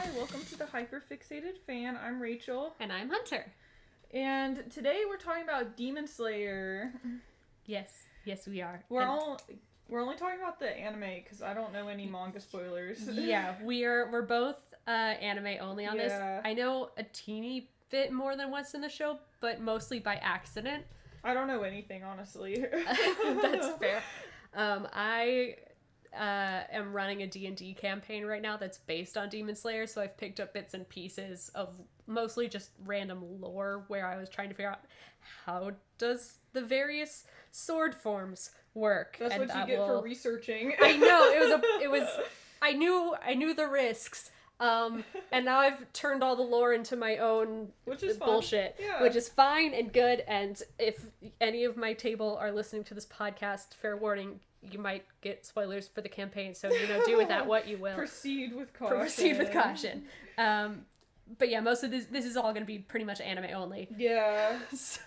and welcome to the Hyperfixated Fan. I'm Rachel. And I'm Hunter. And today we're talking about Demon Slayer. Yes, we are. We're only talking about the anime because I don't know any manga spoilers. Yeah, we're both anime only on this. I know a teeny bit more than once in the show, but mostly by accident. I don't know anything, honestly. That's fair. I am running a D&D campaign right now that's based on Demon Slayer, so I've picked up bits and pieces of mostly just random lore where I was trying to figure out how does the various sword forms work. That's and what you get for researching. I know, I knew the risks. And now I've turned all the lore into my own bullshit, which is fine and good. And if any of my table are listening to this podcast, fair warning, you might get spoilers for the campaign. So, do with that what you will. Proceed with caution. But yeah, most of this is all going to be pretty much anime only. Yeah. So.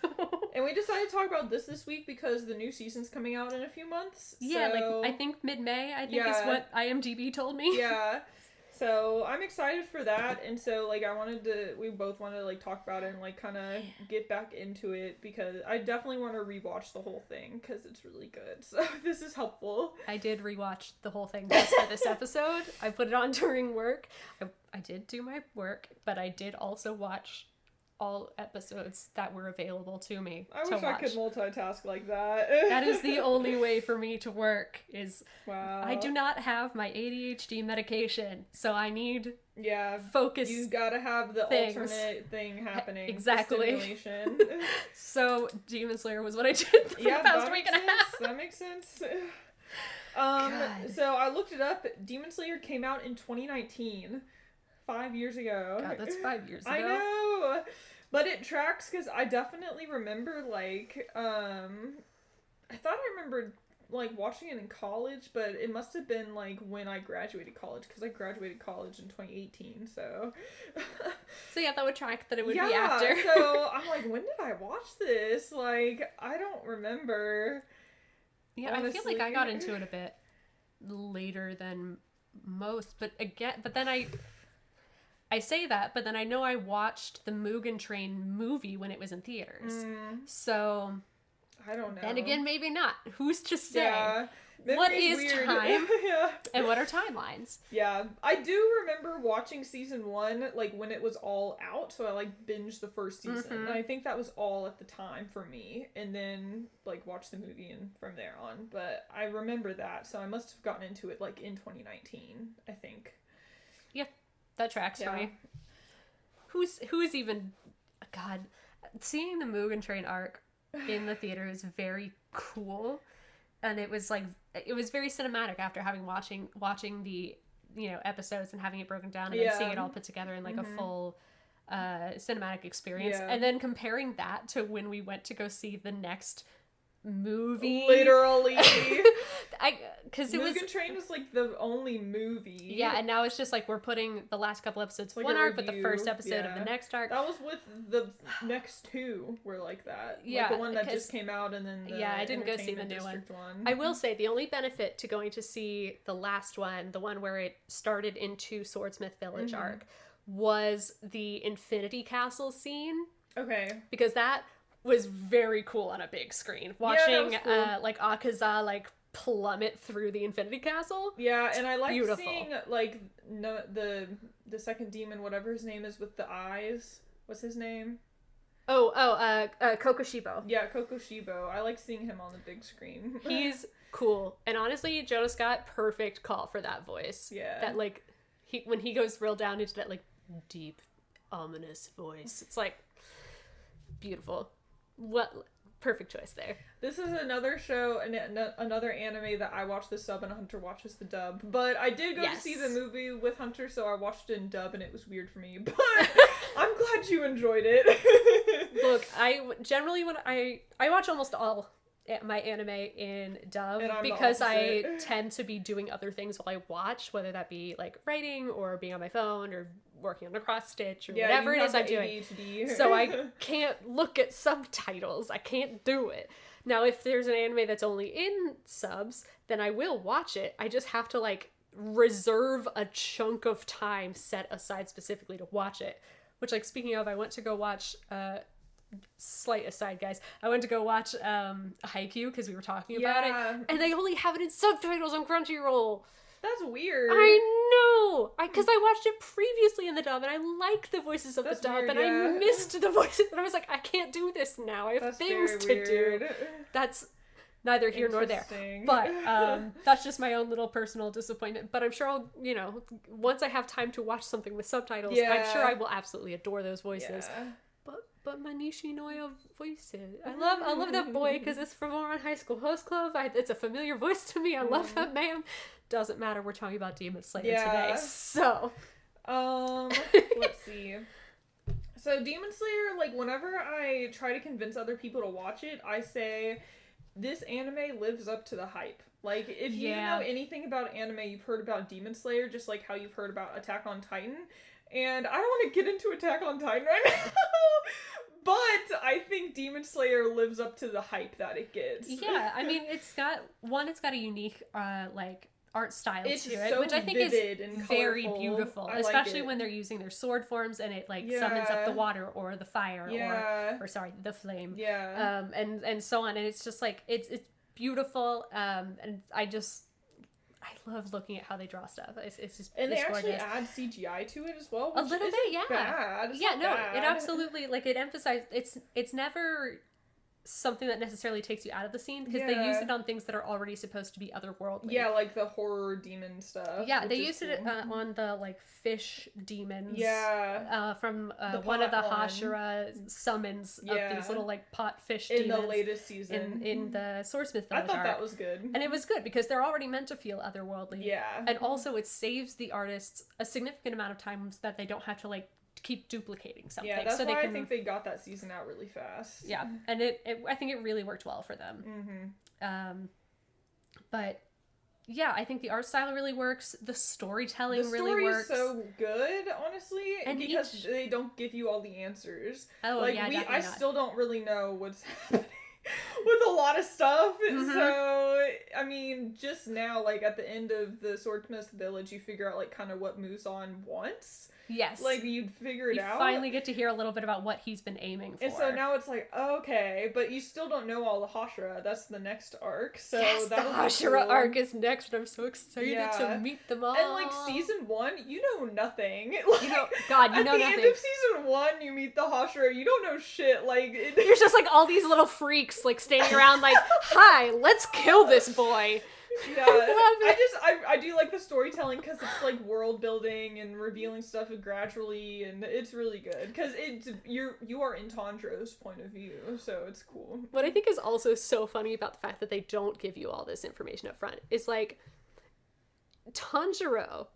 And we decided to talk about this week because the new season's coming out in a few months. Yeah, I think mid-May, is what IMDb told me. Yeah. So I'm excited for that, and so we both wanted to talk about it and kind of get back into it because I definitely want to rewatch the whole thing because it's really good. So this is helpful. I did rewatch the whole thing just for this episode. I put it on during work. I did do my work, but I did also watch all episodes that were available to me. I wish I could multitask like that. That is the only way for me to work is wow. I do not have my ADHD medication, so I need focus. You gotta have the alternate thing happening. Exactly. So Demon Slayer was what I did for the past week and a half. That makes sense. So I looked it up. Demon Slayer came out in 2019. 5 years ago. God, that's 5 years ago. I know. But it tracks because I definitely remember, I thought I remembered, watching it in college, but it must have been, when I graduated college, because I graduated college in 2018, so. So, yeah, that would track that it would be after. So, I'm when did I watch this? I don't remember. Yeah, honestly. I feel like I got into it a bit later than most, but then I say that, but then I know I watched the Mugen Train movie when it was in theaters. So, I don't know. And again, maybe not. Who's to say? Yeah. What is weird. time? And what are timelines? Yeah. I do remember watching season 1, when it was all out. So I, binged the first season. Mm-hmm. And I think that was all at the time for me. And then, watched the movie and from there on. But I remember that. So I must have gotten into it, in 2019, I think. Yeah. That tracks for me. Who's even... God, seeing the Mugen Train arc in the theater is very cool. And it was very cinematic after having watching the, episodes and having it broken down and then seeing it all put together in a full cinematic experience. Yeah. And then comparing that to when we went to go see the next movie. Literally. Because Mugen Train was the only movie. Yeah, and now it's just we're putting the last couple episodes one arc, but the first episode of the next arc. That was with the next two were like that. Yeah, the one that just came out and then I didn't go see the new one. I will say the only benefit to going to see the last one, the one where it started into Swordsmith Village arc, was the Infinity Castle scene. Okay. Because that was very cool on a big screen. Watching cool. Akaza plummet through the Infinity Castle. Yeah, and I like seeing the second demon, whatever his name is with the eyes. What's his name? Kokoshibo. Yeah, Kokoshibo. I like seeing him on the big screen. He's cool. And honestly, Jonah Scott, perfect call for that voice. Yeah. That when he goes real down into that deep, ominous voice. It's beautiful. What perfect choice there. This is another show and another anime that I watch the sub and Hunter watches the dub. But I did go to see the movie with Hunter, so I watched it in dub and it was weird for me. But I'm glad you enjoyed it. Look, I generally when I watch almost all my anime in dub because I tend to be doing other things while I watch, whether that be writing or being on my phone or working on a cross stitch or whatever it is I'm doing. So I can't look at subtitles. I can't do it. Now, if there's an anime that's only in subs, then I will watch it. I just have to reserve a chunk of time set aside specifically to watch it. Which, like, speaking of, I went to go watch, slight aside, guys, I went to go watch Haikyuu because we were talking about it, and they only have it in subtitles on Crunchyroll. That's weird. I know! Because I watched it previously in the dub, and I like the voices of the dub, weird, and I missed the voices, and I was like, I can't do this now. I have things to do. That's neither here nor there. But that's just my own little personal disappointment. But I'm sure I'll, you know, once I have time to watch something with subtitles, I'm sure I will absolutely adore those voices. Yeah. But Manishi Noya voices. I love that boy because it's from Oran High School Host Club. It's a familiar voice to me. I love that man. Doesn't matter. We're talking about Demon Slayer today. So, let's see. So Demon Slayer, like, whenever I try to convince other people to watch it, I say this anime lives up to the hype. Like, if you know anything about anime, you've heard about Demon Slayer, just like how you've heard about Attack on Titan. And I don't want to get into Attack on Titan right now, but I think Demon Slayer lives up to the hype that it gets. Yeah, I mean, it's got a unique, like, art style it's to it, so which I think is and very beautiful, especially like when they're using their sword forms and it, like, summons up the water or the fire or sorry, the flame. Yeah. And so on, and it's just, like, it's beautiful, and I love looking at how they draw stuff. It's just and it's they actually gorgeous. add CGI to it as well. A little bit, yeah. Bad. It's yeah, no, bad. it absolutely, like, it emphasized it's never something that necessarily takes you out of the scene because they use it on things that are already supposed to be otherworldly. Yeah, like the horror demon stuff. Yeah, they used it on the, like, fish demons. Yeah. From one of the Hashira summons of these little, like, pot fish demons. In the latest season. In the Swordsmith Village I thought arc. that was good. And it was good because they're already meant to feel otherworldly. Yeah. And also it saves the artists a significant amount of time so that they don't have to, like, keep duplicating something. Yeah, that's so why I think they got that season out really fast. Yeah, and I think it really worked well for them. Mm-hmm. But yeah, I think the art style really works. The storytelling really works. The story is so good, honestly, and because they don't give you all the answers. Oh, like, yeah, I still don't really know what's happening with a lot of stuff. Mm-hmm. So, I mean, just now, like, at the end of the Swordsmith Village, you figure out, like, kind of what Muzan wants. Yes. Like, you'd figure it out. You finally get to hear a little bit about what he's been aiming for. And so now it's like, okay, but you still don't know all the Hashira. That's the next arc. So yes, the Hashira arc is next, and I'm so excited to meet them all. And, like, season 1, you know nothing. Like, you know nothing. At the end of season 1, you meet the Hashira, you don't know shit. Like, there's just, like, all these little freaks, like, standing around like, hi, let's kill this boy. Yeah, I do like the storytelling because it's, like, world building and revealing stuff gradually, and it's really good because you are in Tanjiro's point of view, so it's cool. What I think is also so funny about the fact that they don't give you all this information up front is, like, Tanjiro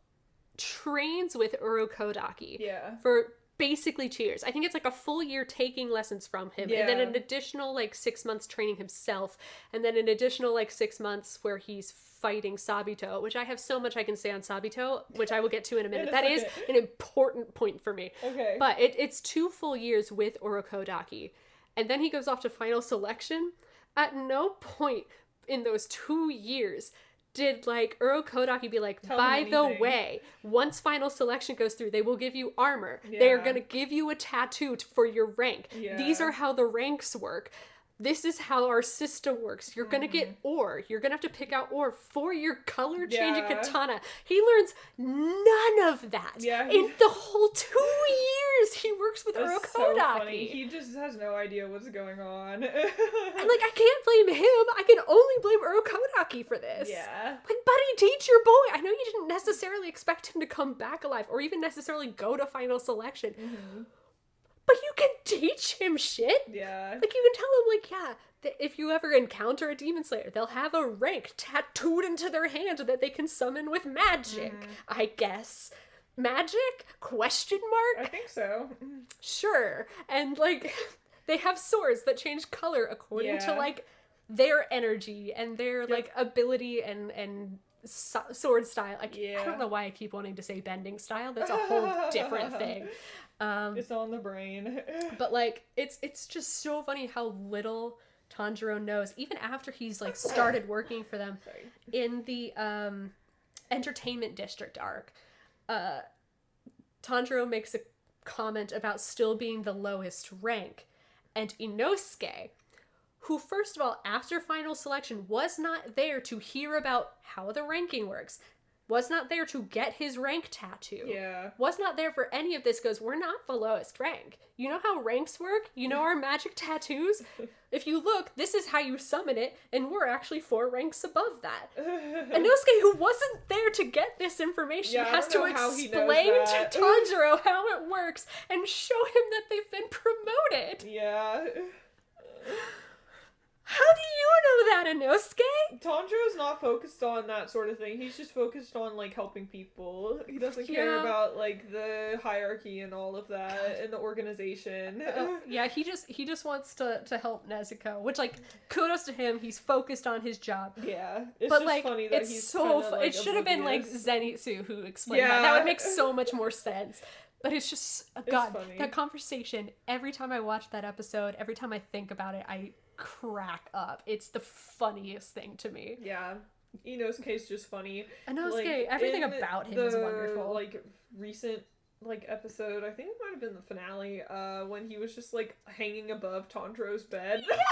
trains with Urokodaki for basically 2 years. I think it's, like, a full year taking lessons from him, and then an additional, like, 6 months training himself, and then an additional, like, 6 months where he's fighting Sabito, which I have so much I can say on Sabito, which I will get to in a minute. That is an important point for me. Okay. But it's 2 full years with Urokodaki, and then he goes off to final selection. At no point in those 2 years did, like, Urokodaki be like, by the way, once final selection goes through, they will give you armor. Yeah. They are going to give you a tattoo for your rank. Yeah. These are how the ranks work. This is how our system works. You're going to get ore. You're going to have to pick out ore for your color changing katana. He learns none of that. Yeah, in the whole 2 years he works with Urokodaki. So funny. He just has no idea what's going on. And, like, I can't blame him. I can only blame Urokodaki for this. Yeah. Like, buddy, teach your boy. I know you didn't necessarily expect him to come back alive or even necessarily go to final selection. Mm-hmm. But you can teach him shit. Yeah. Like, you can tell him, like, if you ever encounter a demon slayer, they'll have a rank tattooed into their hand that they can summon with magic, I guess. Magic? Question mark? I think so. Sure. And, like, they have swords that change color according to, like, their energy and their, like, ability and sword style. I don't know why I keep wanting to say bending style. That's a whole different thing. It's on the brain. But, like, it's just so funny how little Tanjiro knows, even after he's, like, started working for them. In the entertainment district arc, Tanjiro makes a comment about still being the lowest rank, and Inosuke, who first of all, after final selection, was not there to hear about how the ranking works, was not there to get his rank tattoo, was not there for any of this, goes, we're not the lowest rank. You know how ranks work? You know our magic tattoos? If you look, this is how you summon it, and we're actually 4 ranks above that. Inosuke, who wasn't there to get this information, has to explain to Tanjiro how it works and show him that they've been promoted. Yeah. How do you know that, Inosuke? Tanjiro's not focused on that sort of thing. He's just focused on, like, helping people. He doesn't care about, like, the hierarchy and all of that and the organization. He just wants to help Nezuko, which, like, kudos to him. He's focused on his job. Yeah. It's but, just like, funny that it's he's so kinda, like, it should have been, like, Zenitsu who explained Yeah. that. That would make so much more sense. But it's just, God, funny. that conversation, every time I watch that episode, every time I think about it, I crack up. It's the funniest thing to me. Yeah. Inosuke's just funny. Inosuke, like, everything about him is wonderful. Like, recent, like, episode, I think it might have been the finale, when he was just, like, hanging above Tanjiro's bed. Yes!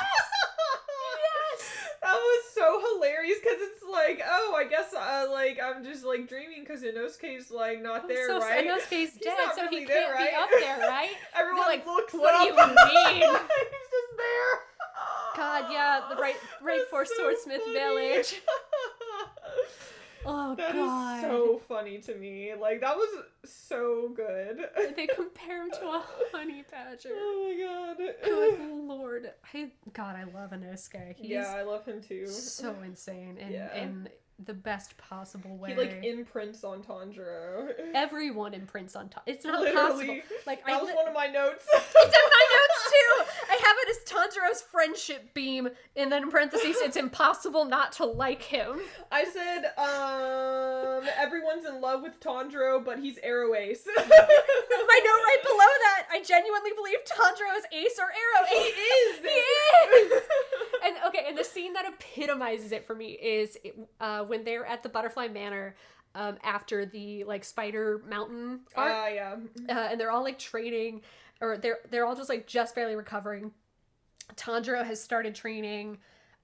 That was so hilarious, because it's like, oh, I guess, like, I'm just, like, dreaming, because Inosuke's, like, not there, so right? Inosuke's dead, not so really he there, can't right? be up there, right? Everyone like, looks what up. do you mean? He's just there. God, yeah, the right for so Swordsmith funny. Village. Oh, That God. is so funny to me. Like, that was so good. They compare him to a honey badger. Oh my god. Good lord. I love Inosuke. He's I love him too. so insane in the best possible way. He, like, imprints on Tanjiro. Everyone imprints on It's not Literally. possible. Like, That was one of my notes. It's in my notes too! I have it as Tanjiro's friendship beam, and then in parentheses, it's impossible not to like him. I said, everyone's in love with Tanjiro, but he's Arrow Ace. My note right below that, I genuinely believe Tanjiro is Ace or Arrow Ace. He is! And the scene that epitomizes it for me is when they're at the Butterfly Manor after the, like, Spider Mountain arc. And they're all, like, training, or they're all just, like, just barely recovering. Tanjiro has started training.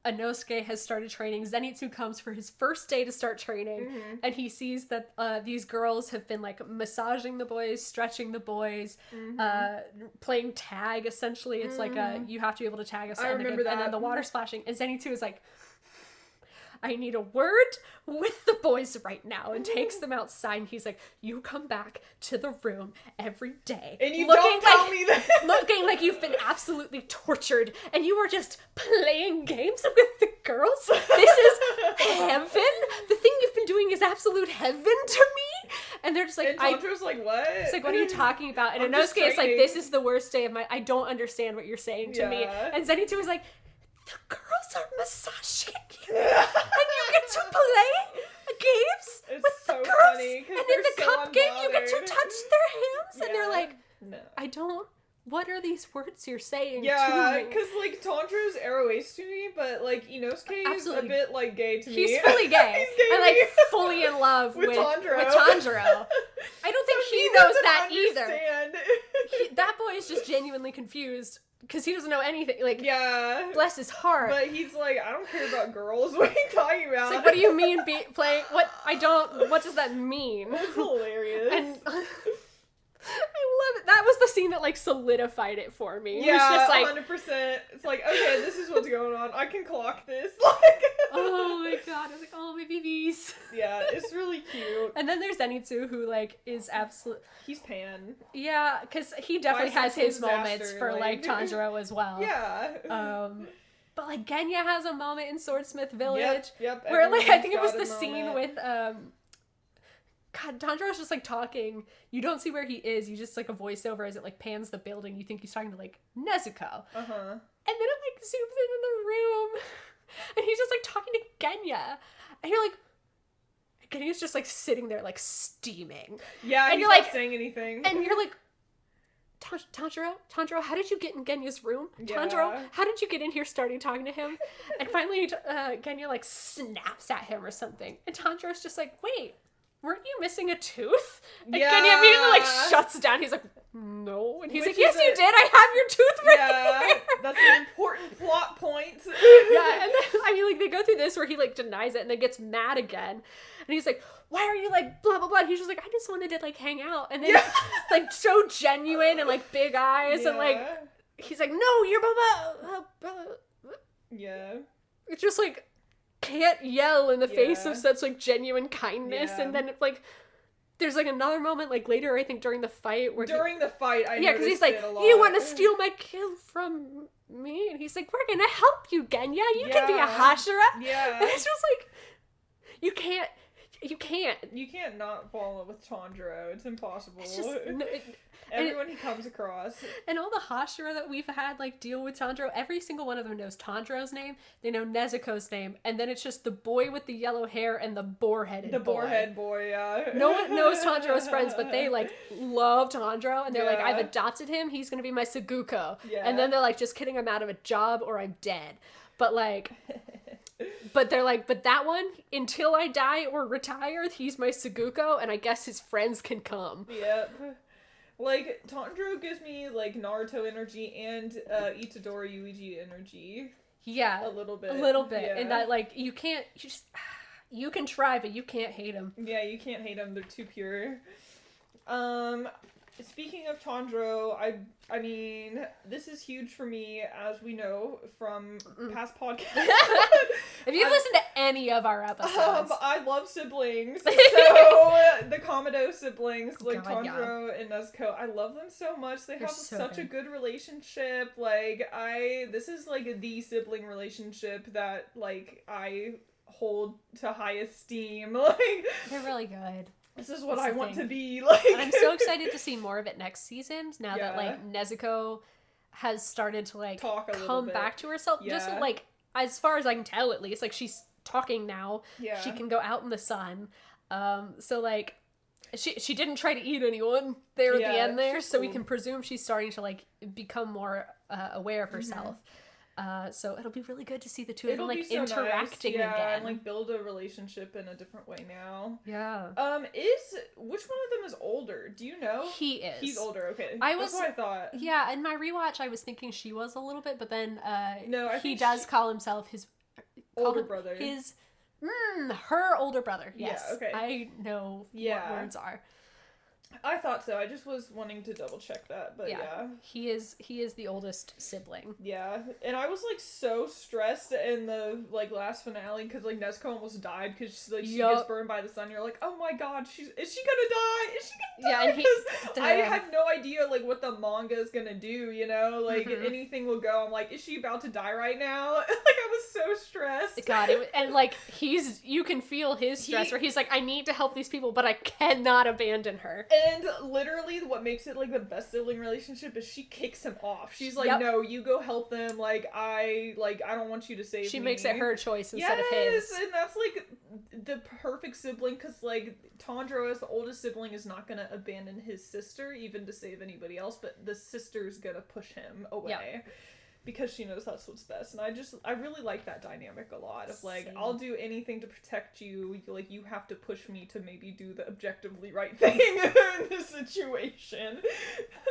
Inosuke has started training. Zenitsu comes for his first day to start training, and he sees that these girls have been, like, massaging the boys, stretching the boys, playing tag, essentially. It's like you have to be able to tag us, and then the water splashing, and Zenitsu is like, I need a word with the boys right now, and takes them outside, and he's like, you come back to the room every day. And you don't tell me that. Looking like you've been absolutely tortured, and you are just playing games with the girls? This is heaven? The thing you've been doing is absolute heaven to me? And they're just like, and Tanjiro's like, what? It's like, what are you talking about? And Inosuke is like, this is the worst day of my, I don't understand what you're saying to me. And Zenitsu is like, the girls are massaging you, and you get to play games with the girls, funny, and in the cup game you get to touch their hands, and they're like, no. I don't, what are these words you're saying to me? Because, like, Tanjiro's Arrow Ace to me, but, like, Inosuke is a bit, like, gay to me. He's fully gay. He's gay and, like, fully in love with Tanjiro. I don't think he knows that either. That boy is just genuinely confused. Because he doesn't know anything. Like, bless his heart. But he's like, I don't care about girls. What are you talking about? It's like, what do you mean playing? What does that mean? That's hilarious. And I love it. That was the scene that, like, solidified it for me. Yeah, it was just like, 100%. It's like, okay, this is what's going on. I can clock this. Like, oh my god. I was like, oh, my babies. Yeah, it's really cute. And then there's Zenitsu, who, like, is absolute. He's Pan. Yeah, because he definitely has his moments for, like, Tanjiro as well. Yeah. But, like, Genya has a moment in Swordsmith Village. Yep. Where, like, I think it was the scene with, God, Tanjiro's just, like, talking. You don't see where he is. You just, like, a voiceover as it, like, pans the building. You think he's talking to, like, Nezuko. And then it, like, zooms in the room. And he's just, like, talking to Genya. And you're like, Genya's just, like, sitting there, like, steaming. Yeah, and he's you're not like saying anything. And you're like, Tanjiro, how did you get in Genya's room? Yeah. Tanjiro, how did you get in here starting talking to him? And finally, Genya, like, snaps at him or something. And Tanjiro's just like, wait, weren't you missing a tooth? And Genya immediately, like, shuts down. He's like, no. And he's like, yes, you did. I have your tooth right here. That's an important plot point. Yeah, and then, I mean, like, they go through this where he, like, denies it and then gets mad again. And he's like, why are you, like, blah, blah, blah. And he's just like, I just wanted to, like, hang out. And then, like, so genuine and, like, big eyes. And, like, he's like, no, you're blah, blah. Yeah. It's just, like, can't yell in the face of such, like, genuine kindness. And then, like, there's, like, another moment, like, later, I think, during the fight. Where yeah, because he's like, you want to steal my kill from me? And he's like, we're gonna help you, Genya. You can be a Hashira. Yeah. And it's just like, you can't. You can't not fall in love with Tanjiro. It's impossible. It's just, Everyone he comes across. And all the Hashira that we've had, like, deal with Tanjiro, every single one of them knows Tanjiro's name, they know Nezuko's name, and then it's just the boy with the yellow hair and the boar-headed boy. The boar-headed boy, yeah. No one knows Tanjiro's friends, but they, like, love Tanjiro, and they're like, I've adopted him, he's gonna be my Saguko. Yeah. And then they're like, just kidding, I'm out of a job or I'm dead. But, like... But they're like, but that one, until I die or retire, he's my Saguko, and I guess his friends can come. Yep. Like, Tanjiro gives me, like, Naruto energy and Itadori Yuji energy. Yeah. A little bit. Yeah. And that, like, you can try, but you can't hate him. Yeah, you can't hate them. They're too pure. Speaking of Tanjiro, I mean, this is huge for me, as we know from past podcasts. If you've listened to any of our episodes. I love siblings. So, the Komodo siblings, like Tanjiro and Nezuko, I love them so much. They're have such a good relationship. Like, this is, like, the sibling relationship that, like, I hold to high esteem. Like, they're really good. This is what I want to be, like. I'm so excited to see more of it next season, now that, like, Nezuko has started to, like, come back to herself. Just, like, as far as I can tell, at least, like, she's talking now. Yeah. She can go out in the sun. So, like, she didn't try to eat anyone there at the end there, so we can presume she's starting to, like, become more aware of herself. So it'll be really good to see the two of them, like, interacting again. And, like, build a relationship in a different way now. Yeah. Which one of them is older? Do you know? He is. He's older, okay. That's what I thought. Yeah, in my rewatch, I was thinking she was a little bit, but then he does call himself his... older brother. Her older brother, yes. Yeah, okay. I know what words are. I thought so. I just was wanting to double check that, but yeah. He is the oldest sibling. Yeah, and I was, like, so stressed in the, like, last finale because, like, Nezuko almost died because, like, she gets burned by the sun. You're like, oh my god, is she gonna die? Is she gonna die? Because I have no idea, like, what the manga is gonna do, you know? Like, anything will go. I'm like, is she about to die right now? Like, I was so stressed. God, and, like, you can feel his stress where he's like, I need to help these people, but I cannot abandon her. And literally what makes it, like, the best sibling relationship is she kicks him off. She's like, no, you go help them. Like, I don't want you to save me. She makes it her choice instead of his. And that's, like, the perfect sibling, because, like, Tanjiro, as the oldest sibling, is not gonna abandon his sister, even to save anybody else, but the sister's gonna push him away. Yep. Because she knows that's what's best. And I really like that dynamic a lot of, like, I'll do anything to protect you. Like, you have to push me to maybe do the objectively right thing in this situation.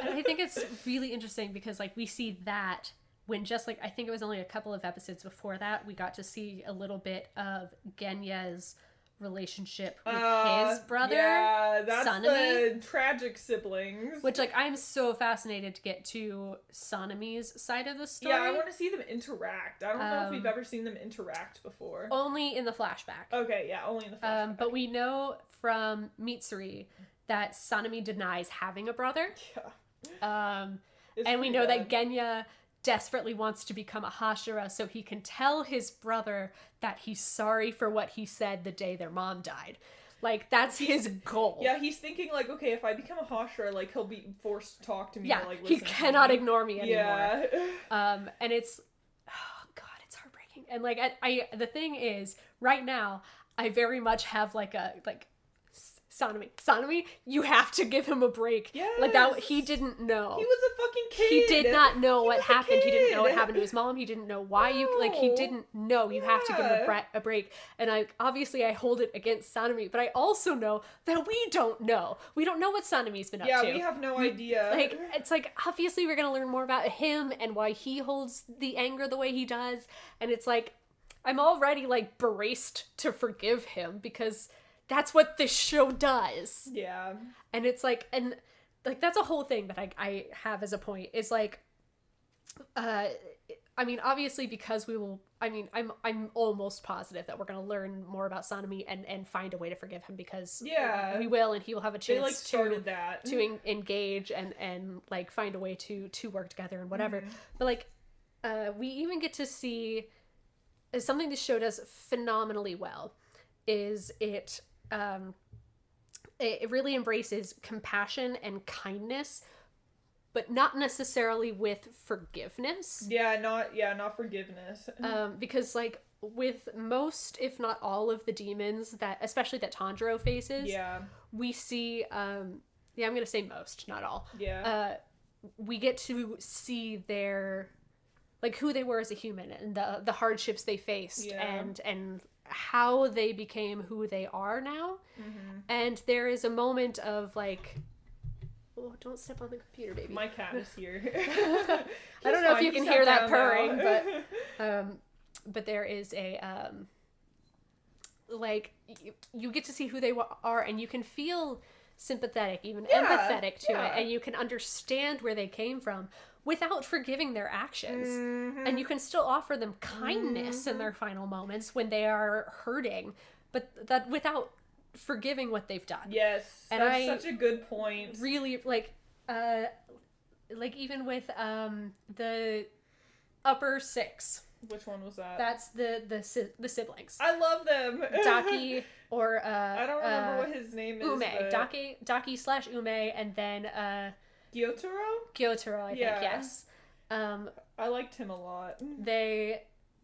And I think it's really interesting because, like, we see that when just, like, I think it was only a couple of episodes before that, we got to see a little bit of Genya's relationship with his brother. Yeah, that's Sanemi, the tragic siblings. Which, like, I'm so fascinated to get to Sanemi's side of the story. Yeah, I want to see them interact. I don't know if we've ever seen them interact before. Only in the flashback. Okay, yeah, only in the flashback. But we know from Mitsuri that Sanemi denies having a brother. Yeah. And we know that Genya desperately wants to become a Hashira so he can tell his brother that he's sorry for what he said the day their mom died. Like, that's his goal. Yeah, he's thinking, like, okay, if I become a Hashira, like, he'll be forced to talk to me. Yeah, or, like, he cannot ignore me anymore. Yeah. And it's, oh god, it's heartbreaking. And, like, I the thing is, right now, I very much have, like, a, like, Sanemi, you have to give him a break. Yes. Like, that, he didn't know. He was a fucking kid. He did not know what happened. He didn't know what kid. happened to his mom. He didn't know why he didn't know. You have to give him a break. And I hold it against Sanemi, but I also know that we don't know. We don't know what Sanemi's been up to. Yeah, we have no idea. Like, it's like, obviously we're gonna learn more about him and why he holds the anger the way he does. And it's like, I'm already, like, braced to forgive him because that's what this show does. Yeah. And it's like, and like, that's a whole thing that I have as a point, is like, I mean, obviously, because I'm almost positive that we're going to learn more about Sanemi and find a way to forgive him, because we will, and he will have a chance to engage and like find a way to work together and whatever. Mm-hmm. But like, we even get to see something this show does phenomenally well, is it really embraces compassion and kindness, but not necessarily with forgiveness. Not forgiveness. Because like, with most, if not all, of the demons that, especially that Tanjiro faces, we see, I'm gonna say most, not all. We get to see their, like, who they were as a human, and the hardships they faced, and how they became who they are now. Mm-hmm. And there is a moment of like, oh, don't step on the computer, baby. My cat is here. I don't know if you can hear that purring, but there is a like, you get to see who they are, and you can feel sympathetic, even empathetic to it, and you can understand where they came from without forgiving their actions. Mm-hmm. And you can still offer them kindness in their final moments when they are hurting, but that without forgiving what they've done. Yes, and that's such a good point. Really, like even with the upper six. Which one was that? That's the siblings. I love them. Daki, or I don't remember what his name is. Ume, but... Daki/Ume, and then Gyotaro, I think, yes. I liked him a lot.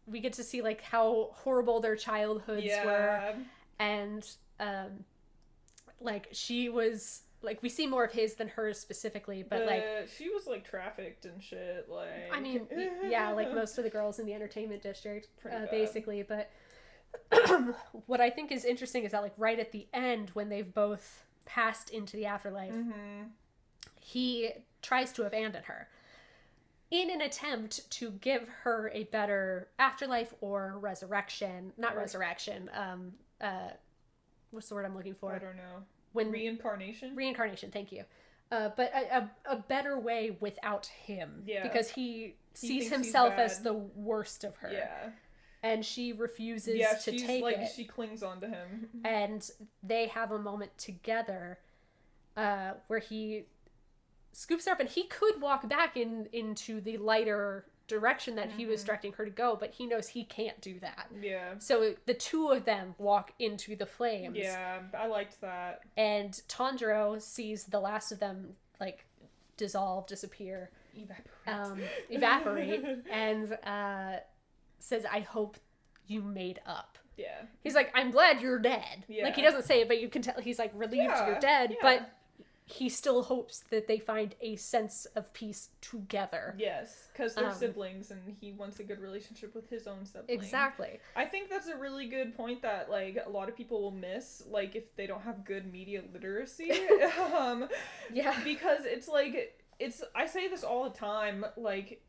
We get to see like how horrible their childhoods were, and like, she was like, we see more of his than hers specifically, but like, she was like trafficked and shit, like, I mean, like most of the girls in the entertainment district, basically. But what I think is interesting is that, like, right at the end, when they've both passed into the afterlife, he tries to abandon her in an attempt to give her a better afterlife or resurrection. Not resurrection. What's the word I'm looking for? I don't know. Reincarnation, thank you. But a better way without him. Yeah. Because he sees himself as the worst of her. Yeah. And she refuses to take it. She clings on to him. And they have a moment together where he scoops her up, and he could walk back into the lighter direction that he was directing her to go, but he knows he can't do that. Yeah. So the two of them walk into the flames. Yeah, I liked that. And Tanjiro sees the last of them, like, disappear, evaporate, and says, "I hope you made up." Yeah. He's like, "I'm glad you're dead." Yeah. Like, he doesn't say it, but you can tell he's like relieved you're dead, but he still hopes that they find a sense of peace together. Yes, because they're siblings, and he wants a good relationship with his own sibling. Exactly. I think that's a really good point that, like, a lot of people will miss, like, if they don't have good media literacy. Because it's like, I say this all the time, like,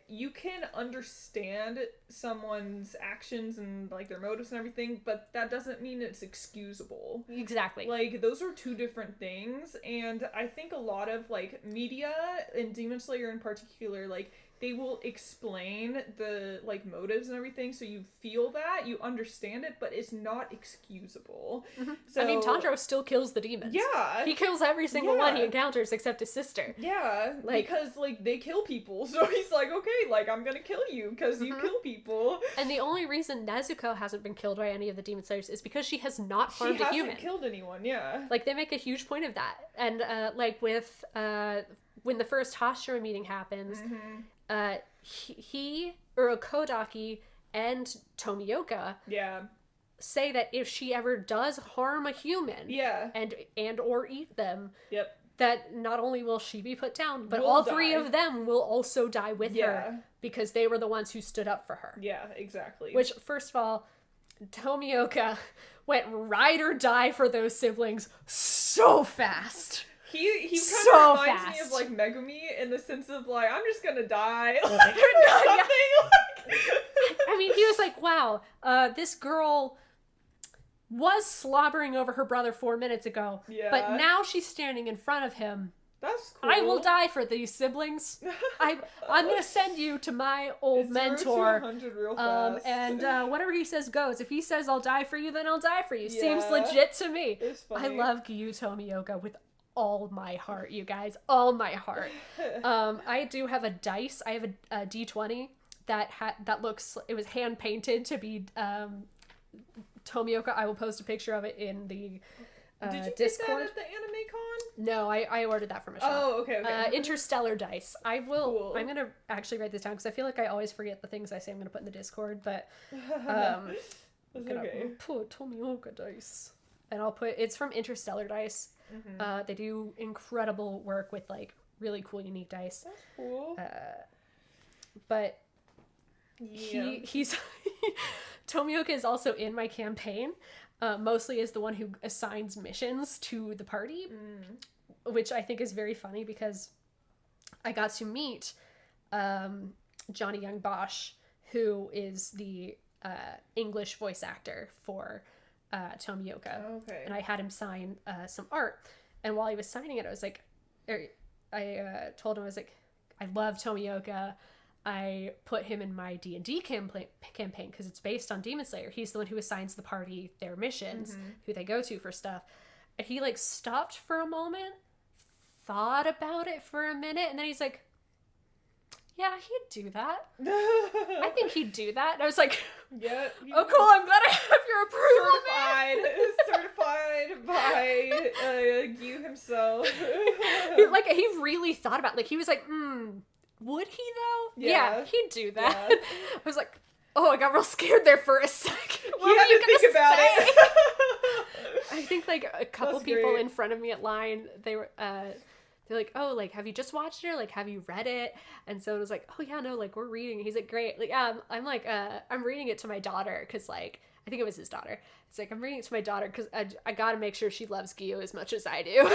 you can understand someone's actions and, like, their motives and everything, but that doesn't mean it's excusable. Exactly. Like, those are two different things, and I think a lot of, like, media, and Demon Slayer in particular, like, they will explain the, like, motives and everything, so you feel that, you understand it, but it's not excusable. Mm-hmm. So, I mean, Tanjiro still kills the demons. Yeah. He kills every single one he encounters except his sister. Yeah, like, because, like, they kill people, so he's like, okay, like, I'm gonna kill you, because you kill people. And the only reason Nezuko hasn't been killed by any of the Demon Slayers is because she has not harmed a human. She hasn't killed anyone, yeah. Like, they make a huge point of that. And, like, with, when the first Hashira meeting happens, he, Kodaki, and Tomioka say that if she ever does harm a human, and or eat them, that not only will she be put down, but all three of them will also die with her because they were the ones who stood up for her. Yeah, exactly. Which, first of all, Tomioka went ride or die for those siblings so fast. He kind of reminds me of, like, Megumi in the sense of, like, I'm just gonna die. Like, or something. I mean, he was like, wow, this girl was slobbering over her brother 4 minutes ago, but now she's standing in front of him. That's cool. I will die for these siblings. I'm gonna send you to my old mentor. 0 to 100 real fast. And whatever he says goes. If he says I'll die for you, then I'll die for you. Seems legit to me. It's funny. I love Gyu Tomioka with all my heart, you guys. All my heart. I do have a dice. I have a D20 that looks, it was hand painted to be Tomioka. I will post a picture of it in the Did you Discord. get that at the Anime Con? No, I ordered that from a shop. Oh, okay. Interstellar dice. I will. Cool. I'm gonna actually write this down because I feel like I always forget the things I say I'm gonna put in the Discord. But I'm gonna put Tomioka dice, and I'll put. It's from Interstellar Dice. Mm-hmm. They do incredible work with like really cool, unique dice. That's cool. But he's Tomioka is also in my campaign. Mostly is the one who assigns missions to the party, which I think is very funny because I got to meet Johnny Young Bosch, who is the English voice actor for Tomioka. Okay. And I had him sign some art. And while he was signing it, I was like, I told him, I was like, I love Tomioka. I put him in my D&D campaign because it's based on Demon Slayer. He's the one who assigns the party their missions, who they go to for stuff. And he, like, stopped for a moment, thought about it for a minute, and then he's like, yeah, he'd do that. I think he'd do that. And I was like, yeah, oh, cool, I'm glad I have your approval. Certified by Gyu himself. He really thought about it. Like, he was like, would he though? Yeah, he'd do that. Yeah. I was like, oh, I got real scared there for a second. What were you gonna think about it? I think like a couple people in front of me at line, they were they're like, oh, like, have you just watched it? Or, like, have you read it? And so it was like, oh yeah, no, like, we're reading. He's like, great. Like, I'm like, I'm reading it to my daughter because, like, I think it was his daughter. It's like, I'm reading it to my daughter because I gotta make sure she loves Gyu as much as I do.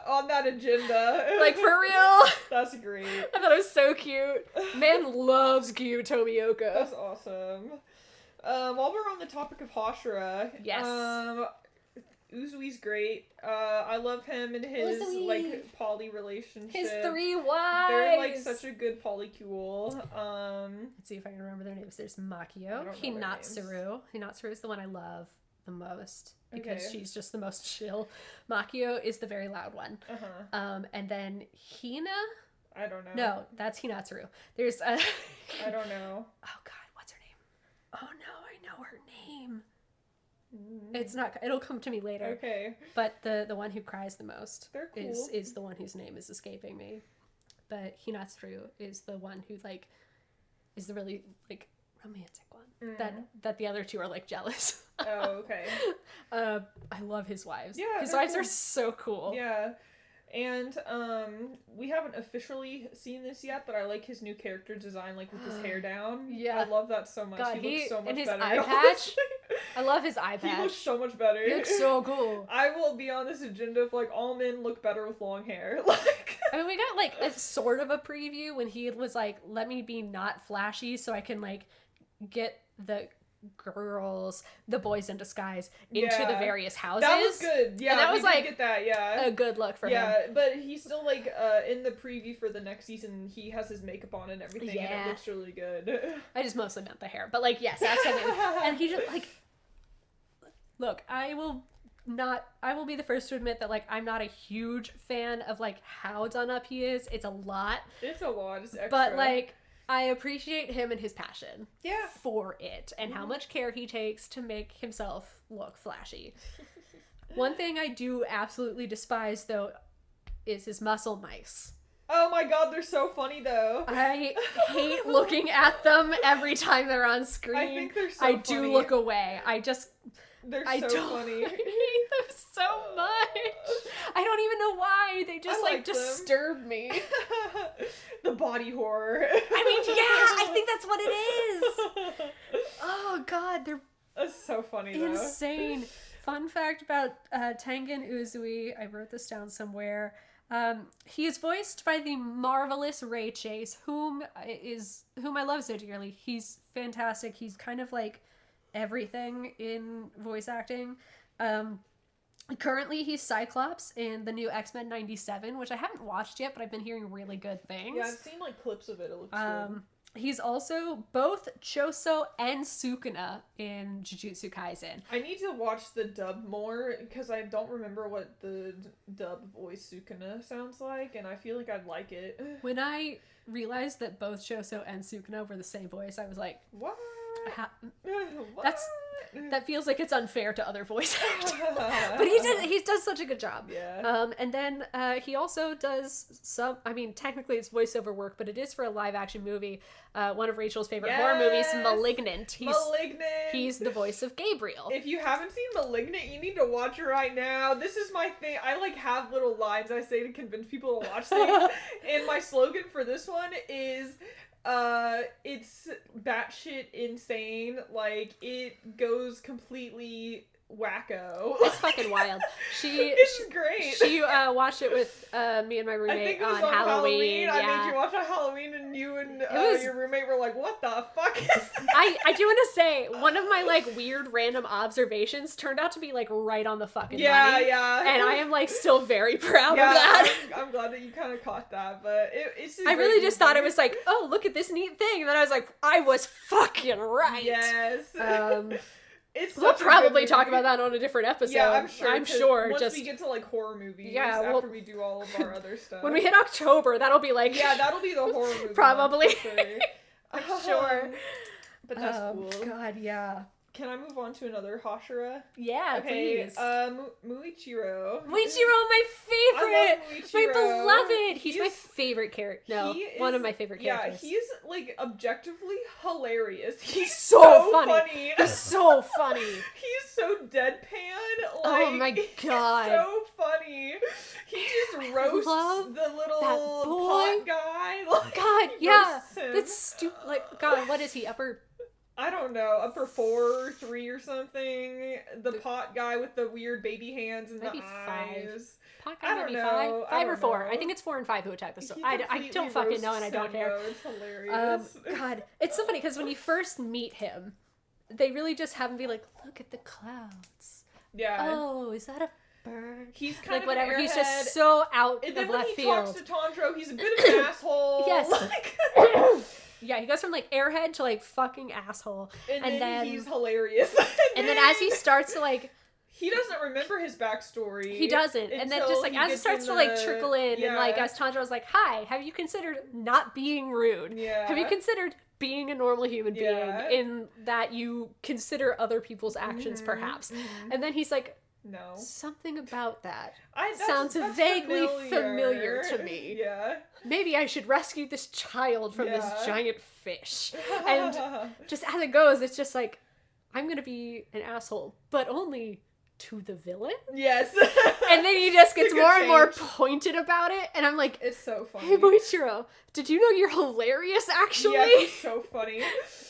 On that agenda. Like, for real. That's great. I thought it was so cute. Man loves Gyu Tomioka. That's awesome. While we're on the topic of Hashira, yes. Uzui's great. I love him and his like poly relationship. His 3 wives. They're like such a good polycule. Let's see if I can remember their names. There's Makio. Hinatsuru. Hinatsuru is the one I love the most because she's just the most chill. Makio is the very loud one. And then Hina. I don't know. No, that's Hinatsuru. There's I don't know. Oh God, what's her name? Oh no, I know her name. It's not. It'll come to me later. Okay. But the one who cries the most cool. is the one whose name is escaping me. But Hinatsuru is the one who like is the really like romantic one. That the other two are like jealous. Oh, okay. I love his wives. Yeah, his wives are so cool. Yeah. And we haven't officially seen this yet, but I like his new character design, like with his hair down. Yeah, I love that so much. God, he looks so much and his better. Eye patch. I love his eye patch. He looks so much better. He looks so cool. I will be on this agenda of like all men look better with long hair. Like, I mean, we got like a sort of a preview when he was like, "Let me be not flashy, so I can like get the boys in disguise into the various houses." That was good. Yeah, and that was like get that. Yeah, a good look for him. Yeah, but he's still like in the preview for the next season. He has his makeup on and everything, and it looks really good. I just mostly meant the hair, but like yes, absolutely. And he just like, look, I will be the first to admit that like I'm not a huge fan of like how done up he is. It's a lot. It's a lot. It's extra. But like, I appreciate him and his passion for it and how much care he takes to make himself look flashy. One thing I do absolutely despise, though, is his muscle mice. Oh my god, they're so funny though. I hate looking at them every time they're on screen. I think they're so I funny. do look away. They're I so don't funny. I hate them so much. I don't even know why. They just I like disturb me. The body horror. I mean, yeah, I think that's what it is. Oh god, they're That's so funny though. insane. Fun fact about Tengen Uzui, I wrote this down somewhere. He is voiced by the marvelous Ray Chase, whom I love so dearly. He's fantastic. He's kind of like everything in voice acting. Currently he's Cyclops in the new X-Men 97, which I haven't watched yet, but I've been hearing really good things. Yeah, I've seen like clips of it. It looks good. He's also both Choso and Sukuna in Jujutsu Kaisen. I need to watch the dub more because I don't remember what the dub voice Sukuna sounds like, and I feel like I'd like it. When I realized that both Choso and Sukuna were the same voice, I was like, What? What? That feels like it's unfair to other voice actors. But he does such a good job. Yeah. And then he also does some, I mean, technically it's voiceover work, but it is for a live action movie. One of Rachel's favorite horror movies, Malignant. He's the voice of Gabriel. If you haven't seen Malignant, you need to watch it right now. This is my thing. I have little lines I say to convince people to watch things. And my slogan for this one is... it's batshit insane. Like, it goes completely wacko. It's fucking wild. It's great. She watched it with me and my roommate on Halloween. Yeah. I made you watch on Halloween, and you and your roommate were like, "What the fuck is this?" I do want to say one of my weird random observations turned out to be right on the fucking money. Yeah. And I am still very proud of that. I'm glad that you kind of caught that, but it's. I really just thought it was oh, look at this neat thing, and then I was like, I was fucking right. Yes. We'll probably talk about that on a different episode. Yeah, I'm sure. Once just we get to horror movies, after we do all of our other stuff. When we hit October, that'll be that'll be the horror movie. Probably. I'm sure. But that's cool. God, yeah. Can I move on to another Hashira? Yeah, please. Muichiro. Muichiro, my favorite! I love Muichiro. My beloved! He's my favorite character. No, one of my favorite characters. Yeah, he's, objectively hilarious. He's so funny. He's so funny. He's so deadpan. Oh my god. He's so funny. He just roasts the little pot guy. God, yeah. That's stupid. God, what is he? I don't know, upper 4 or 3 or something. The pot guy with the weird baby hands and maybe the 5. eyes. Pot guy maybe 5? 5 or 4. I think it's 4 and 5 who attack the store. I don't fucking know, and I don't care. It's hilarious. God, it's so funny because when you first meet him, they really just have him be like, "Look at the clouds." Yeah. Oh, is that a bird? He's kind of whatever. An airhead. He's just so out and of left field. And then when he talks to Tanjiro, he's a bit of an asshole. Yes. Yeah, he goes from airhead to fucking asshole, and then he's hilarious. And then as he starts to he doesn't remember his backstory. He doesn't, and then just as it starts to trickle in, and as Tanjiro's like, "Hi, have you considered not being rude? Yeah. Have you considered being a normal human being in that you consider other people's actions, perhaps?" And then he's like, "No, something about that sounds vaguely familiar to me. Yeah. Maybe I should rescue this child from this giant fish." And just as it goes, it's just I'm gonna be an asshole, but only to the villain. Yes. And then he just gets more and more pointed about it, and I'm like, it's so funny. "Hey, Muichiro, did you know you're hilarious, actually?" Yeah, he's so funny.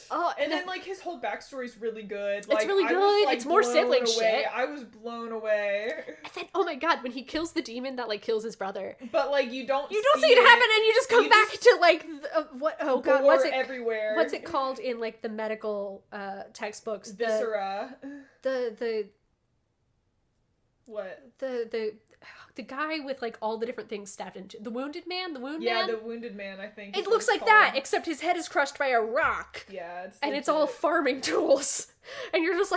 Oh, and then his whole backstory is really good. It's really good. It's more sibling shit. I was blown away. And then, oh my god, when he kills the demon that kills his brother, but you don't see it happen, and you just come back to what? Oh god, what's it everywhere? What's it called in the medical textbooks? Viscera. The what? The guy with all the different things stabbed into the wounded man, the wound man. Yeah, the wounded man. I think it looks like that, except his head is crushed by a rock. Yeah, it's all farming tools, and you're just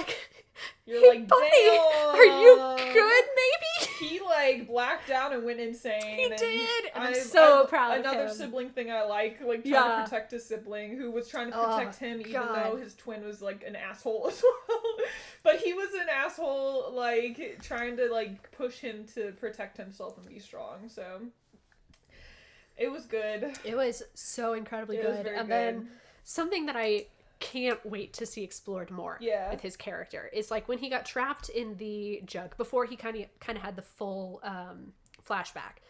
you're "Hey, buddy, are you good? Maybe." He blacked out and went insane. He did. And I'm so proud of him. Another sibling thing I like trying to protect his sibling who was trying to protect him, even though his twin was an asshole as well. But he was an asshole, trying to push him to protect himself and be strong. So It was good. It was so incredibly It good. was very And good. then something that I can't wait to see explored more with his character is like when he got trapped in the jug before he kind of had the full flashback.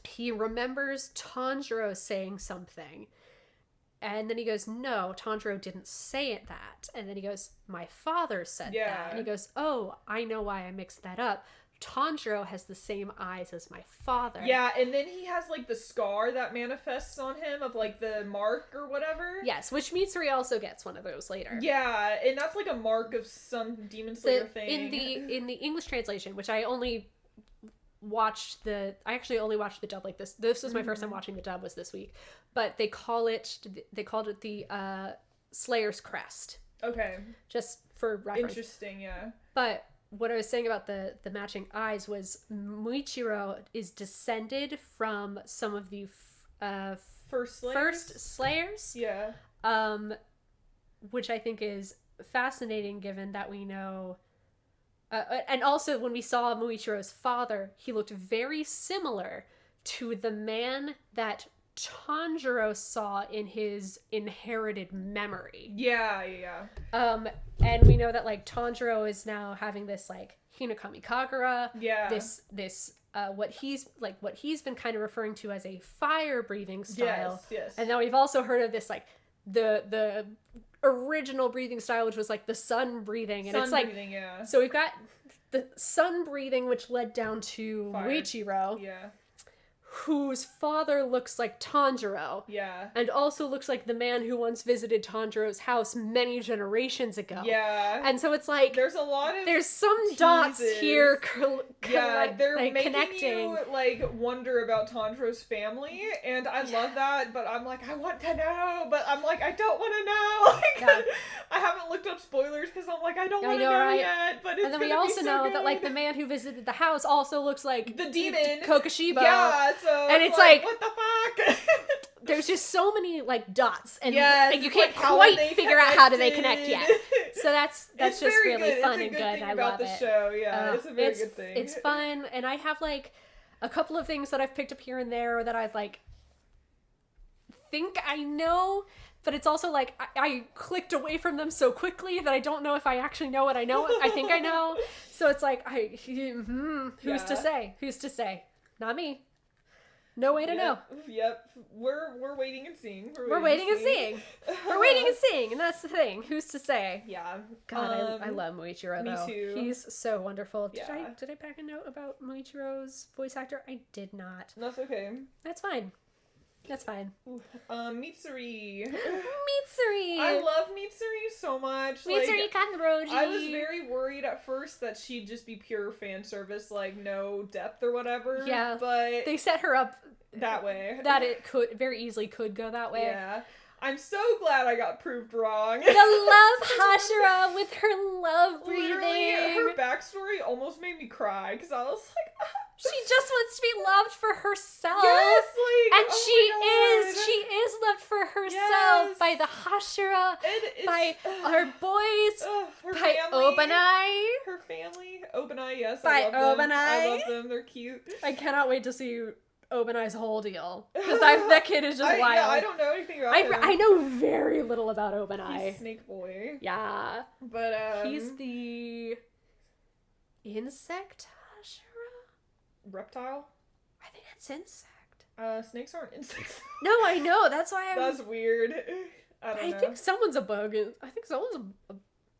He remembers Tanjiro saying something, and then he goes, no, Tanjiro didn't say it that. And then he goes, my father said that. And he goes, oh, I know why I mixed that up. Tanjiro has the same eyes as my father. Yeah, and then he has, like, the scar that manifests on him of, like, the mark or whatever. Yes, which Mitsuri also gets one of those later. Yeah, and that's, like, a mark of some Demon Slayer thing. In the English translation, which I only watched I actually only watched the dub like this. This was my first time watching the dub was this week. But they called it the Slayer's Crest. Okay. Just for reference. Interesting, yeah. But what I was saying about the matching eyes was Muichiro is descended from some of the First Slayers. Yeah. Which I think is fascinating given that we know and also when we saw Muichiro's father, he looked very similar to the man that Tanjiro saw in his inherited memory. Yeah. And we know that like Tanjiro is now having this like Hinokami Kagura. Yeah. This what he's been kind of referring to as a fire breathing style. Yes. And now we've also heard of this like the original breathing style, which was like the sun breathing, and it's like yeah. So we've got the sun breathing, which led down to Muichiro, whose father looks like Tanjiro, and also looks like the man who once visited Tanjiro's house many generations ago. And so it's like there's some teases. Dots here, they're like, making connecting. you like wonder about Tanjiro's family, and I love that. But I'm like, I want to know, but I'm like, I don't want to know. Like, I haven't looked up spoilers because I'm like, I don't want to know yet. But it's and then we also know that like the man who visited the house also looks like the demon Kokoshiba. Yeah. So and it's like, what the fuck? There's just so many like dots, and you can't like, quite figure out how do they connect yet. So that's just really good. fun it's and good. And I about love the it. Show. Yeah, it's a very good thing. It's fun, and I have like a couple of things that I've picked up here and there that I've like think I know. But it's also like I clicked away from them so quickly that I don't know if I actually know what I know. I think I know. So it's like who's to say? Who's to say? Not me. No way to know. Yep. We're waiting and seeing. We're waiting and seeing. We're waiting and seeing, and that's the thing. Who's to say? Yeah. God, I love Muichiro though. Me too. He's so wonderful. Yeah. Did I pack a note about Muichiro's voice actor? I did not. That's okay. That's fine. That's fine. Mitsuri. Mitsuri! I love Mitsuri so much. Mitsuri Kanroji. I was very worried at first that she'd just be pure fan service, like no depth or whatever. Yeah. But they set her up that way. That it could very easily could go that way. Yeah. I'm so glad I got proved wrong. The love Hashira with her love breathing. Literally, her backstory almost made me cry because I was like, she just wants to be loved for herself. Yes, like, and she is loved for herself by the Hashira, by her boys, her by family, Obanai. Her family, Obanai, yes, by I love them. Obanai. I love them. They're cute. I cannot wait to see Obanai's whole deal because that kid is just wild. Yeah, I don't know anything about him. I know very little about Obanai. He's Snake Boy. Yeah, but he's the insect Hashira. Reptile? I think it's insect. Snakes aren't insects. No, I know. That's why That's weird. I think someone's a bug. I think someone's a...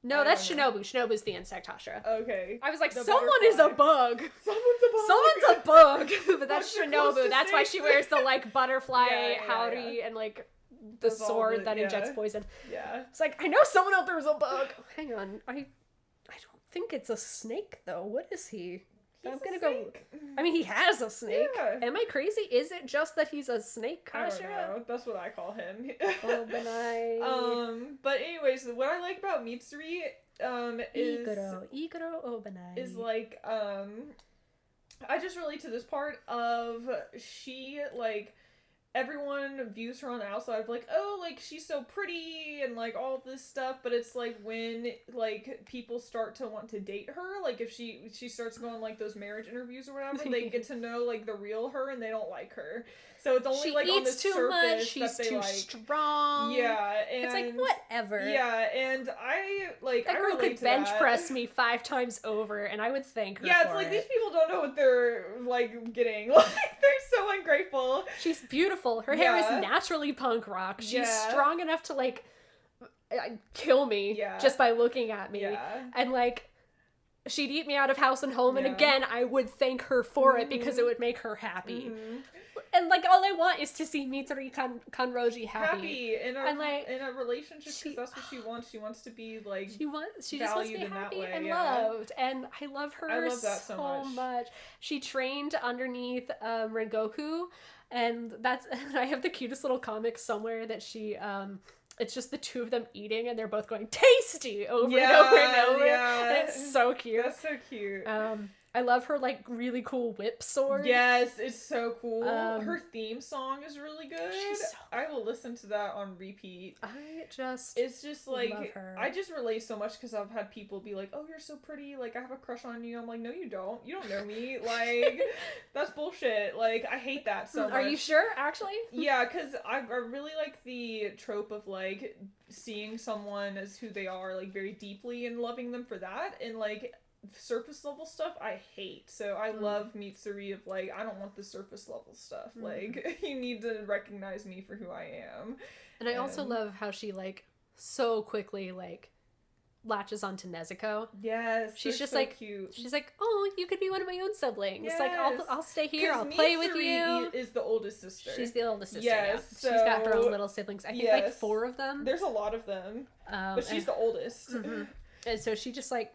No, that's Shinobu. Shinobu's the insect Hashira. Okay. I was like, someone is a bug. Someone's a bug. But that's Shinobu. That's why she wears the like butterfly howdy and like the sword that injects poison. Yeah. It's like, I know someone out there is a bug. Hang on. I don't think it's a snake though. What is he? I'm gonna go. I mean, he has a snake. Yeah. Am I crazy? Is it just that he's a snake? I don't know. That's what I call him. Obanai. But anyways, what I like about Mitsuri, is Igoro Obanai. Is like, I just relate to this part of she like everyone views her on the outside of like, oh, like she's so pretty and like all this stuff, but it's like when like people start to want to date her, like if she starts going like those marriage interviews or whatever, they get to know like the real her and they don't like her. So it's only she like on the too surface much. She's that they too like strong. Yeah, and it's like whatever. Yeah, and I like that I girl relate could to bench that. press me 5 times over, and I would thank her. Yeah, it's like these people don't know what they're like getting. Like they're so ungrateful. She's beautiful. Her hair is naturally punk rock. She's strong enough to like kill me just by looking at me. And like she'd eat me out of house and home, and again I would thank her for it because it would make her happy. And like all I want is to see Mitsuri Kanroji happy in a, and like in a relationship, because that's what she wants. She wants to be like she just wants to be happy and loved, and I love her. I love that so much. She trained underneath Rengoku, and I have the cutest little comic somewhere that she it's just the two of them eating, and they're both going tasty over and over and over. And it's so cute. That's so cute. I love her like really cool whip sword. Yes, it's so cool. Her theme song is really good. So I will listen to that on repeat. It's just like love her. I just relate so much because I've had people be like, "Oh, you're so pretty. Like I have a crush on you." I'm like, "No, you don't. You don't know me. Like that's bullshit. Like I hate that so much." Are you sure? Actually? Yeah, because I really like the trope of like seeing someone as who they are, like very deeply, and loving them for that, and like surface level stuff I hate. So I love Mitsuri of like, I don't want the surface level stuff. Like you need to recognize me for who I am. And I also love how she like so quickly like latches onto Nezuko. Yes, she's just so like cute. She's like, oh, you could be one of my own siblings. Yes. Like I'll stay here. I'll play with you. Is the oldest sister. She's the oldest sister. Yes, so she's got her own little siblings. I think like 4 of them. There's a lot of them, but she's the oldest. And so she's like,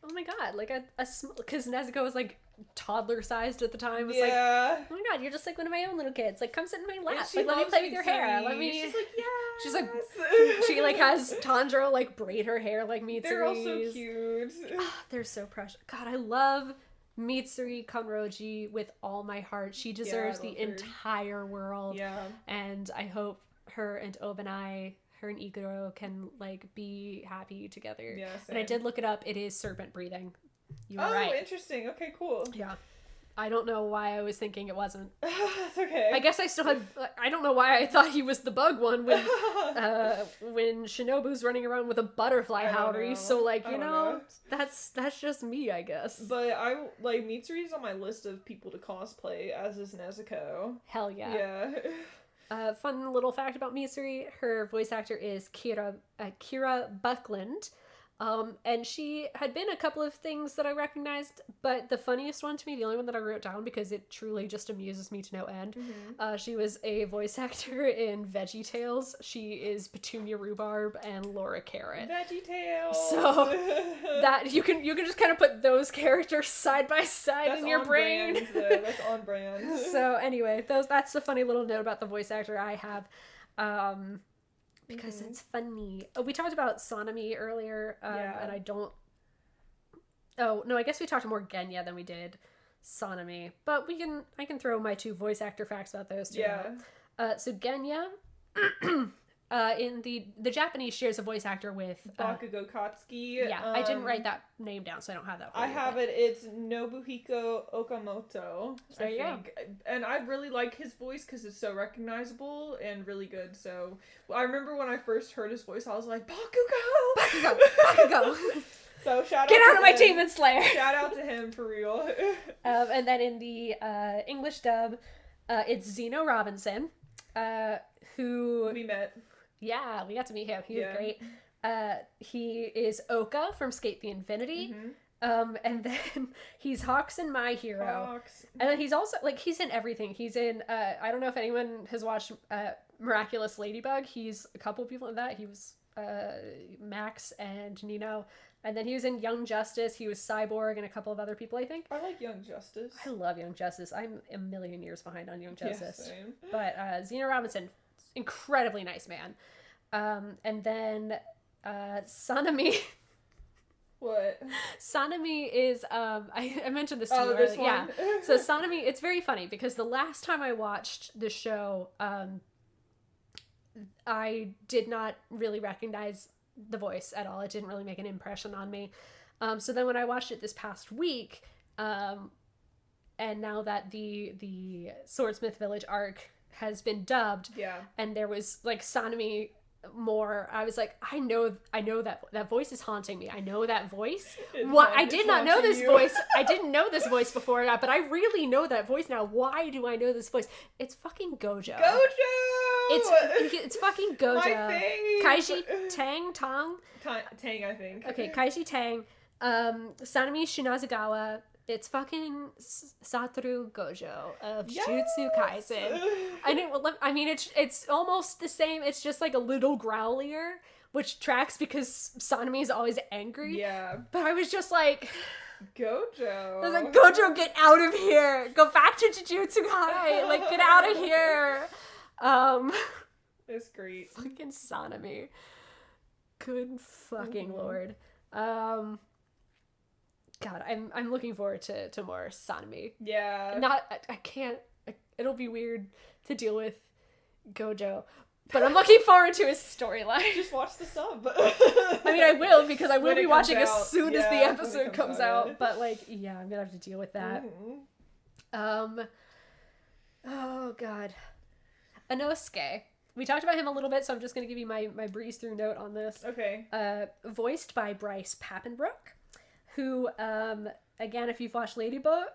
oh my god, like because Nezuko was like toddler sized at the time. It's like, oh my god, you're just like one of my own little kids. Like, come sit in my lap. Like, let me play with your hair. Let me. She's like, yeah. She's like, she like has Tanjiro like braid her hair like Mitsuri's. They're all so cute. They're so precious. God, I love Mitsuri Kanroji with all my heart. She deserves the entire world. Yeah. And I hope her and her and Iguro can like be happy together. Yeah, and I did look it up. It is serpent breathing. You were right. Oh, interesting. Okay, cool. Yeah. I don't know why I was thinking it wasn't. That's okay. I guess I still had. I don't know why I thought he was the bug one when Shinobu's running around with a butterfly howdy. So like know, that's just me, I guess. But I like Mitsuri's on my list of people to cosplay, as is Nezuko. Hell yeah. Yeah. Fun little fact about Mitsuri: her voice actor is Kira Buckland. And she had been a couple of things that I recognized, but the funniest one to me, the only one that I wrote down because it truly just amuses me to no end, she was a voice actor in VeggieTales. She is Petunia Rhubarb and Laura Carrot. VeggieTales! So, that, you can just kind of put those characters side by side in your brain. Brand, though. That's on brand. So anyway, that's the funny little note about the voice actor I have. Because it's funny. Oh, we talked about Sonami earlier, and I don't... Oh, no, I guess we talked more Genya than we did Sonami. But I can throw my 2 voice actor facts about those two out. So Genya, in the Japanese, shares a voice actor with... Bakugo Katsuki. Yeah, I didn't write that name down, so I don't have that. I have it. It's Nobuhiko Okamoto, I think. And I really like his voice because it's so recognizable and really good. So I remember when I first heard his voice, I was like, Bakugo! Bakugo! So Get out of my Demon Slayer! Shout out to him, for real. And then in the English dub, it's Zeno Robinson, who... We met. Yeah, we got to meet him. He was great. He is Oka from Skate the Infinity. And then he's Hawks in My Hero. Hawks. And then he's also, like, he's in everything. He's in, I don't know if anyone has watched Miraculous Ladybug. He's a couple people in that. He was Max and Nino. And then he was in Young Justice. He was Cyborg and a couple of other people, I think. I like Young Justice. I love Young Justice. I'm a million years behind on Young Justice. Yeah, same. But Zeno Robinson, incredibly nice man. And then Sanemi What? Sanemi is I mentioned this to you Oh, earlier. this one? Yeah. So Sanemi, it's very funny because the last time I watched the show, I did not really recognize the voice at all. It didn't really make an impression on me. So then when I watched it this past week, and now that the Swordsmith Village arc has been dubbed, Yeah. and there was like Sanemi more, I was like, I know that voice is haunting me. I know that voice. What? I did not know this voice. I didn't know this voice before that, but I really know that voice now. Why do I know this voice? It's fucking Gojo. It's fucking Gojo. My fave. Kaiji Tang. Tang, I think. Okay, Kaiji Tang. Sanemi Shinazagawa. It's fucking Satoru Gojo of Jujutsu Kaisen. It's almost the same. It's just like a little growlier, which tracks because Sanemi is always angry. Yeah. But I was just like, Gojo. I was like, Gojo, get out of here. Go back to Jujutsu Kai. Like, get out of here. It's great. Fucking Sanemi. Good fucking lord. God, I'm looking forward to more Sanemi. Yeah. I can't. It'll be weird to deal with Gojo, but I'm looking forward to his storyline. Just watch the sub. I mean, I will because I will be watching out. as soon as the episode comes out. Yeah. But like, yeah, I'm gonna have to deal with that. Mm-hmm. Oh god, Inosuke. We talked about him a little bit, so I'm just gonna give you my breeze through note on this. Okay. Voiced by Bryce Papenbrook, who again, if you've watched Ladybug,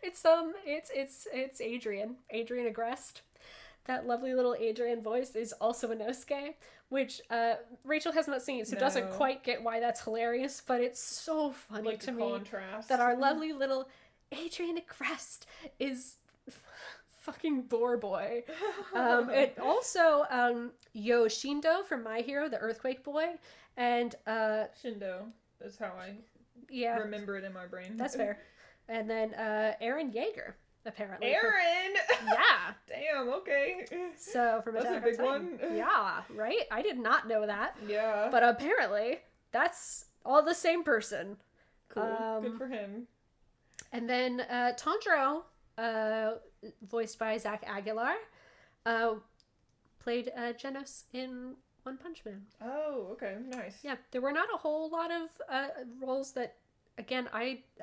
it's Adrian Agreste. That lovely little Adrian voice is also Inosuke, which Rachel has not seen, so doesn't quite get why that's hilarious, but it's so funny like to me contrast. that our lovely little Adrian Agreste is fucking bore boy. It also Yo Shindo from My Hero, the Earthquake Boy, and Shindo. That's how I remember it in my brain. That's fair. And then Eren Yeager, apparently. Eren! Yeah. Damn, okay. So from That's Attack a big on Titan. one. Yeah, right? I did not know that. Yeah. But apparently, that's all the same person. Cool. Good for him. And then Tanjiro, voiced by Zach Aguilar, played Genos in One Punch Man. Oh, okay. Nice. Yeah, there were not a whole lot of roles that, again,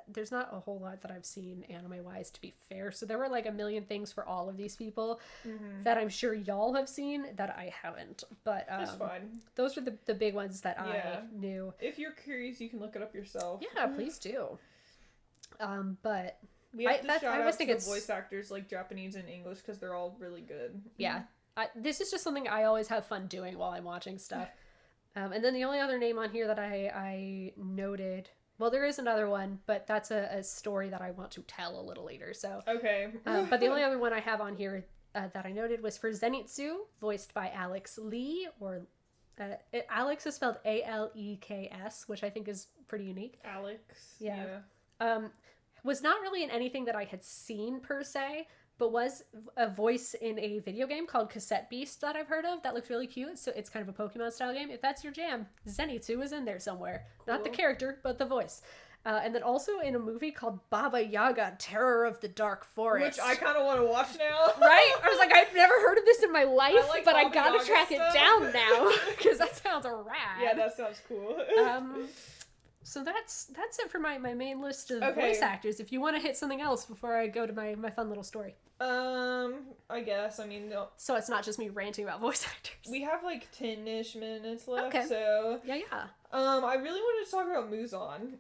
there's not a whole lot that I've seen anime-wise, to be fair. So there were like a million things for all of these people that I'm sure y'all have seen that I haven't. But that's fine. Those were the big ones that I knew. If you're curious, you can look it up yourself. Yeah, please do. But we have to shout out to the voice actors, like Japanese and English, because they're all really good. Yeah. This is just something I always have fun doing while I'm watching stuff. And then the only other name on here that I noted, well, there is another one, but that's a story that I want to tell a little later. So okay. But the only other one I have on here that I noted was for Zenitsu, voiced by Alex Lee, or Alex is spelled Aleks, which I think is pretty unique. Alex. Yeah. Was not really in anything that I had seen per se, but was a voice in a video game called Cassette Beast that I've heard of that looks really cute. So it's kind of a Pokemon style game. If that's your jam, Zenitsu is in there somewhere. Cool. Not the character, but the voice. And then also in a movie called Baba Yaga, Terror of the Dark Forest. Which I kind of want to watch now. Right? I was like, I've never heard of this in my life, but I gotta Yaga track stuff. it down now. Because that sounds rad. Yeah, that sounds cool. So that's it for my main list of voice actors. If you want to hit something else before I go to my fun little story. I guess. I mean, no. So it's not just me ranting about voice actors. We have like 10-ish minutes left, okay. So... Yeah. I really wanted to talk about Muzan.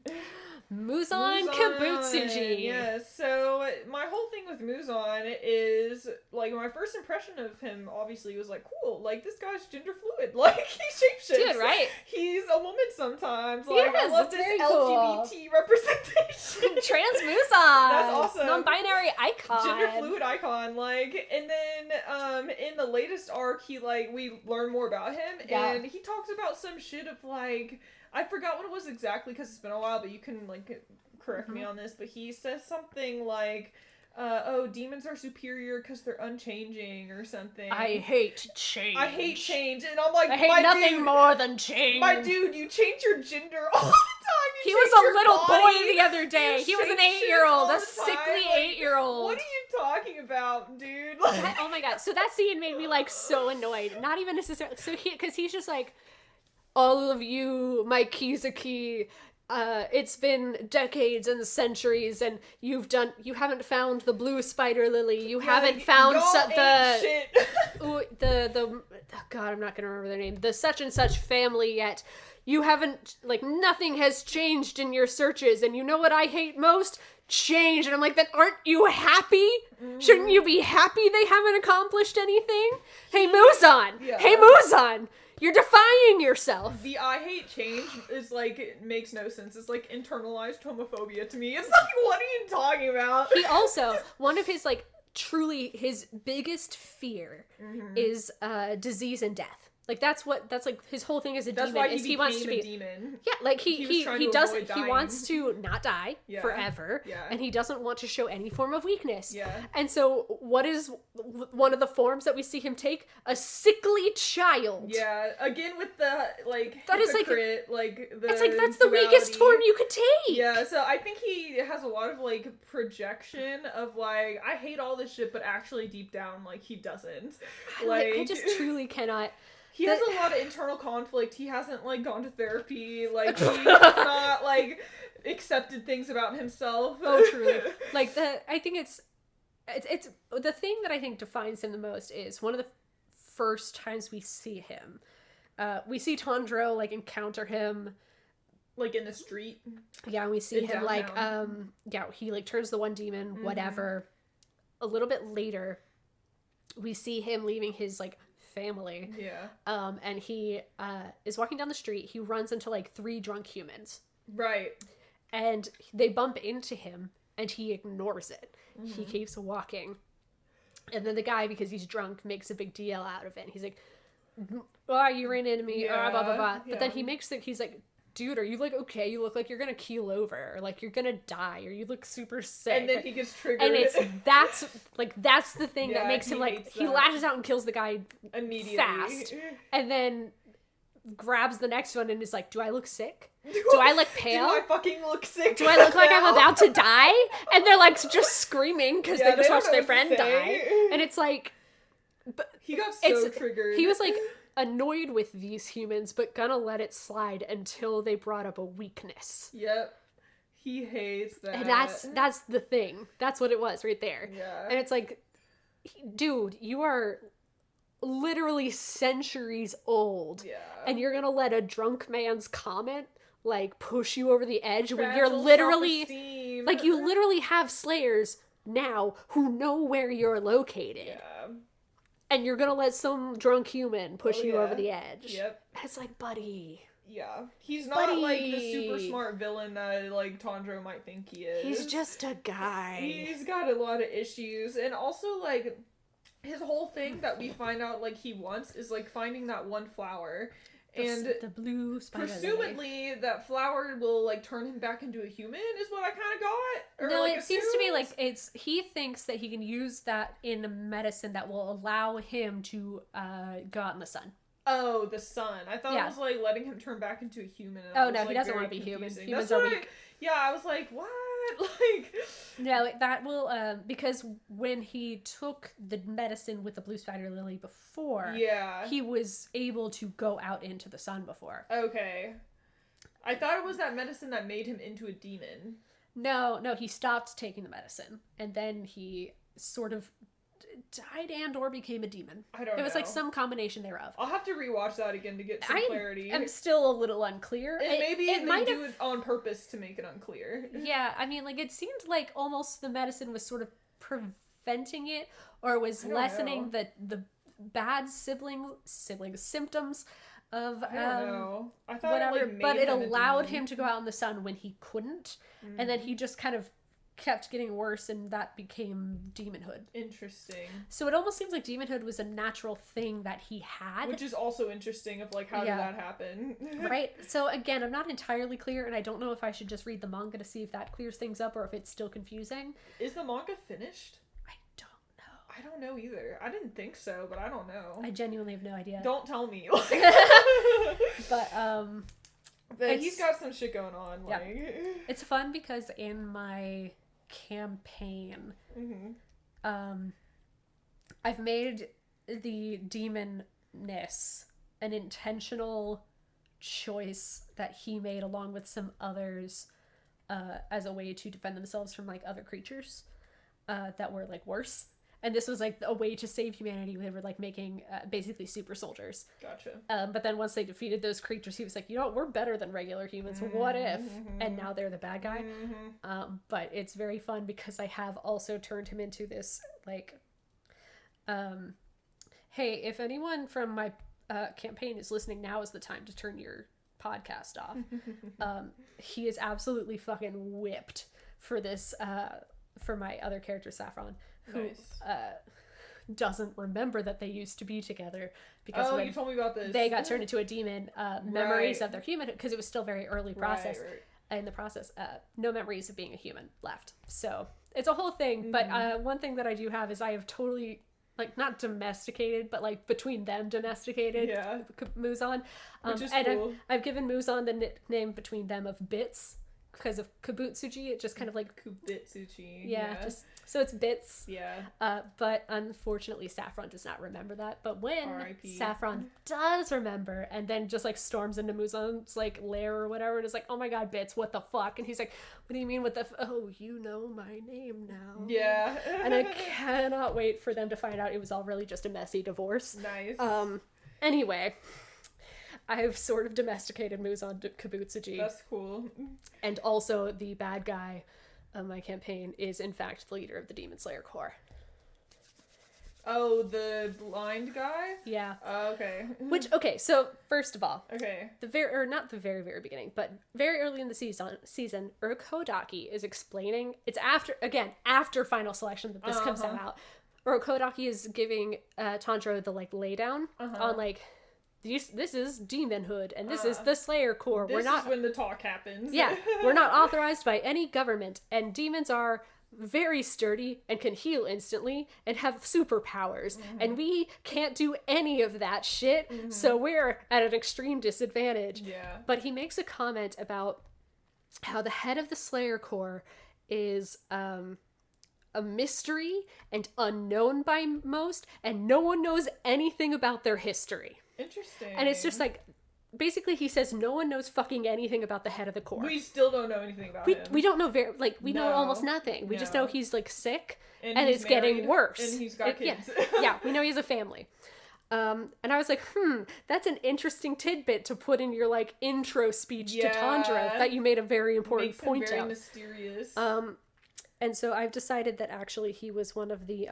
Muzan Kabutsuji. Yes. So my whole thing with Muzan is like my first impression of him obviously was like, cool, like this guy's gender fluid. Like he shapeshifts. Dude, right? He's a woman sometimes. Like yes, I love this LGBT representation. Trans Muzan. That's awesome. Non-binary icon. Gender fluid icon. Like, and then in the latest arc we learn more about him and he talks about some shit of like, I forgot what it was exactly because it's been a while, but you can like correct me on this, but he says something like oh, demons are superior because they're unchanging or something. I hate change. I hate change, and I'm like, I hate nothing more than change. My dude, you change your gender all the time. He was a little boy the other day. He was an 8-year-old, a sickly 8-year-old. What are you talking about, dude? Oh my god! So that scene made me like so annoyed. Not even necessarily. So because he's just like, all of you, my Kizuki. It's been decades and centuries, and you haven't found the blue spider lily. You haven't found oh God, I'm not gonna remember their name. The such and such family yet. You haven't, like, nothing has changed in your searches, and you know what I hate most? Change. And I'm like, then aren't you happy? Shouldn't you be happy they haven't accomplished anything? Hey, Muzan! Yeah. Hey, Muzan! You're defying yourself. The I hate change is like, it makes no sense. It's like internalized homophobia to me. It's like, what are you talking about? He also, one of his like, truly his biggest fear is disease and death. Like that's like his whole thing as a demon. Why he wants to be a demon. Yeah, like he wants to not die forever, and he doesn't want to show any form of weakness. Yeah. And so what is one of the forms that we see him take? A sickly child. Yeah. Again with the like that is hypocrite, it's like that's the weakest form you could take. Yeah, so I think he has a lot of like projection of like, I hate all this shit, but actually deep down like he doesn't. I just truly cannot. He has a lot of internal conflict. He hasn't, like, gone to therapy. Like, he has not, like, accepted things about himself. Oh, truly. Like, I think it's the thing that I think defines him the most is one of the first times we see him. We see Tondro, like, encounter him. Like, in the street? Yeah, we see him, downtown. like, he, like, turns the one demon, whatever. A little bit later, we see him leaving his, like, family. Yeah. And he is walking down the street. He runs into like 3 drunk humans. Right. And they bump into him and he ignores it. He keeps walking. And then the guy, because he's drunk, makes a big deal out of it. He's like, oh, you ran into me, blah, blah, blah. But then he's like, dude, are you like okay? You look like you're gonna keel over, or like you're gonna die, or you look super sick. And then he gets triggered. And that's the thing that makes him like he lashes out and kills the guy immediately fast, and then grabs the next one and is like, do I look sick? Do I look pale? Do I fucking look sick? Do I look like I'm about to die? And they're like just screaming because they just watched their friend die, and it's like, but he got so triggered. He was like annoyed with these humans, but gonna let it slide until they brought up a weakness. Yep. He hates that. And that's the thing. That's what it was right there. Yeah. And it's like, dude, you are literally centuries old. Yeah. And you're gonna let a drunk man's comment like push you over the edge when Fragile you're literally self-esteem. like you literally have slayers now who know where you're located. Yeah. And you're gonna let some drunk human push you over the edge. Yep. It's like, buddy. Yeah. He's not like the super smart villain that like Tondro might think he is. He's just a guy. He's got a lot of issues. And also like his whole thing that we find out like he wants is like finding that one flower. And the blue spider presumably that flower will like turn him back into a human is what I kind of got. Or, no, like, it seems to be like he thinks that he can use that in a medicine that will allow him to go out in the sun. Oh, the sun. I thought it was like letting him turn back into a human. Oh no, he doesn't want to be human. Humans are weak. Yeah, I was like, what? Like, no, that will because when he took the medicine with the blue spider lily before, he was able to go out into the sun before. Okay, I thought it was that medicine that made him into a demon. No, he stopped taking the medicine, and then he sort of died and or became a demon. I don't know. It was like some combination thereof. I'll have to rewatch that again to get some clarity. I'm still a little unclear. And maybe they do it on purpose to make it unclear. Yeah, I mean, like, it seemed like almost the medicine was sort of preventing it, or was lessening the bad sibling symptoms of I don't know. I thought whatever, it, like, made but it him allowed him to go out in the sun when he couldn't, and then he just kind of kept getting worse, and that became demonhood. Interesting. So it almost seems like demonhood was a natural thing that he had. Which is also interesting of, like, how did that happen? Right? So again, I'm not entirely clear, and I don't know if I should just read the manga to see if that clears things up or if it's still confusing. Is the manga finished? I don't know. I don't know either. I didn't think so, but I don't know. I genuinely have no idea. Don't tell me. But he's got some shit going on. Yeah. Like, it's fun because in my campaign, I've made the demonness an intentional choice that he made along with some others as a way to defend themselves from, like, other creatures that were, like, worse. And this was, like, a way to save humanity. They were, like, making basically super soldiers. Gotcha. But then once they defeated those creatures, he was like, you know what, we're better than regular humans. What if? And now they're the bad guy. But it's very fun because I have also turned him into this, like, hey, if anyone from my campaign is listening, now is the time to turn your podcast off. He is absolutely fucking whipped for this, for my other character, Saffron, who doesn't remember that they used to be together because when you told me about this. They got turned into a demon, memories of their human, because it was still very early process. In the process, no memories of being a human left. So it's a whole thing. But one thing that I do have is I have totally, like, not domesticated, but, like, between them domesticated Muzan. Which is and cool. I've given Muzan the nickname between them of Bits because of Kabutsuji. It just kind of, like, Kubitsuchi. just so it's Bits. Yeah. But unfortunately Saffron does not remember that. But when R.I.P. Saffron does remember and then just, like, storms into Muzan's, like, lair or whatever and is like, oh my god, Bits, what the fuck? And he's like, what do you mean what the oh, you know my name now. Yeah. And I cannot wait for them to find out it was all really just a messy divorce. Nice. Anyway, I've sort of domesticated Muzan to Kabutsuji. That's cool. And also the bad guy of my campaign is in fact the leader of the Demon Slayer Corps. Oh, the blind guy? Yeah. Okay. Okay, so first of all, okay. Not the very, very beginning, but very early in the season, Urokodaki is explaining, it's after final selection that this comes out. Urokodaki is giving Tanjiro the, like, laydown on, like, this is demonhood, and this is the Slayer Corps. This is when the talk happens. Yeah, we're not authorized by any government, and demons are very sturdy and can heal instantly and have superpowers, and we can't do any of that shit, so we're at an extreme disadvantage. Yeah. But he makes a comment about how the head of the Slayer Corps is a mystery and unknown by most, and no one knows anything about their history. Interesting. And it's just like, basically he says no one knows fucking anything about the head of the Corps. We still don't know anything about him. We don't know we know almost nothing. We just know he's, like, sick and it's getting worse. And he's got kids. Yeah, we know he has a family. And I was like, that's an interesting tidbit to put in your, like, intro speech to Tanjiro that you made a very important point very out. Mysterious. And so I've decided that actually he was one of the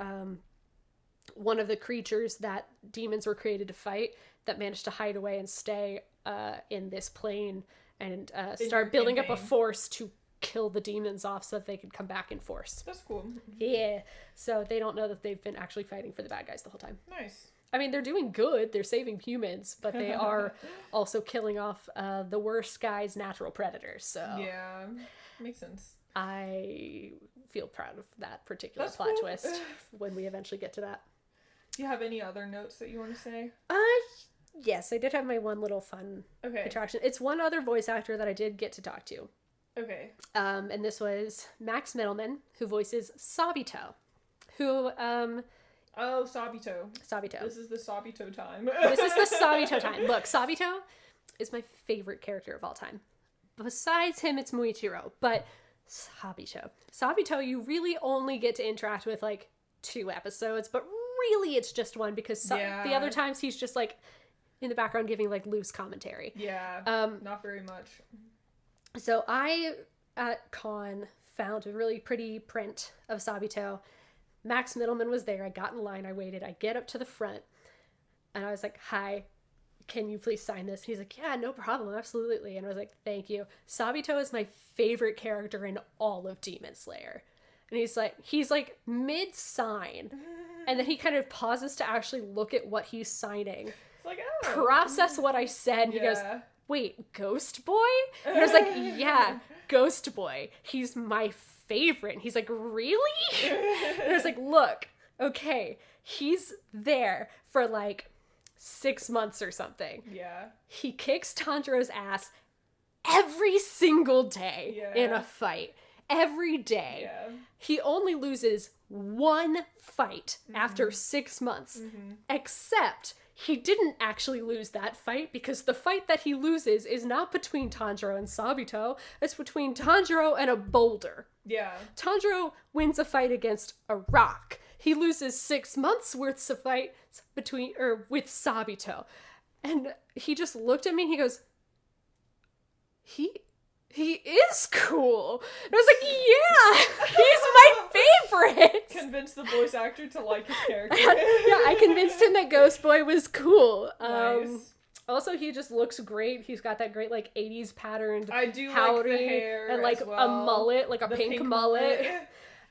creatures that demons were created to fight that managed to hide away and stay in this plane and start building up a force to kill the demons off so that they could come back in force. That's cool. Yeah. So they don't know that they've been actually fighting for the bad guys the whole time. Nice. I mean, they're doing good. They're saving humans, but they are also killing off the worst guys' natural predators. So yeah, makes sense. I feel proud of that particular plot twist when we eventually get to that. Do you have any other notes that you want to say? Yes, I did have my one little fun attraction. It's one other voice actor that I did get to talk to. Okay. And this was Max Middleman, who voices Sabito, who Oh, Sabito. Sabito. This is the Sabito time. This is the Sabito time. Look, Sabito is my favorite character of all time. Besides him, it's Muichiro, but Sabito, you really only get to interact with, like, 2 episodes, but really it's just one because the other times he's just, like, in the background giving, like, loose commentary. Yeah, not very much. So I, at con, found a really pretty print of Sabito. Max Middleman was there. I got in line. I waited. I get up to the front, and I was like, hi, can you please sign this? And he's like, yeah, no problem, absolutely. And I was like, thank you. Sabito is my favorite character in all of Demon Slayer. And he's like mid-sign. And then he kind of pauses to actually look at what he's signing. It's like, process what I said. And he goes, wait, Ghost Boy? And I was like, yeah, Ghost Boy. He's my favorite. And he's like, really? And I was like, look, okay, he's there for like 6 months or something. Yeah. He kicks Tanjiro's ass every single day in a fight. Every day. Yeah. He only loses one fight after 6 months. Except he didn't actually lose that fight because the fight that he loses is not between Tanjiro and Sabito. It's between Tanjiro and a boulder. Yeah. Tanjiro wins a fight against a rock. He loses 6 months worth of fights with Sabito. And he just looked at me and he goes, He is cool. And I was like, yeah, he's my favorite. Convinced the voice actor to like his character. Yeah, I convinced him that Ghost Boy was cool. Nice. Also, he just looks great. He's got that great, like, 80s patterned I do howdy like the hair and, like, as well. a mullet, like a pink mullet.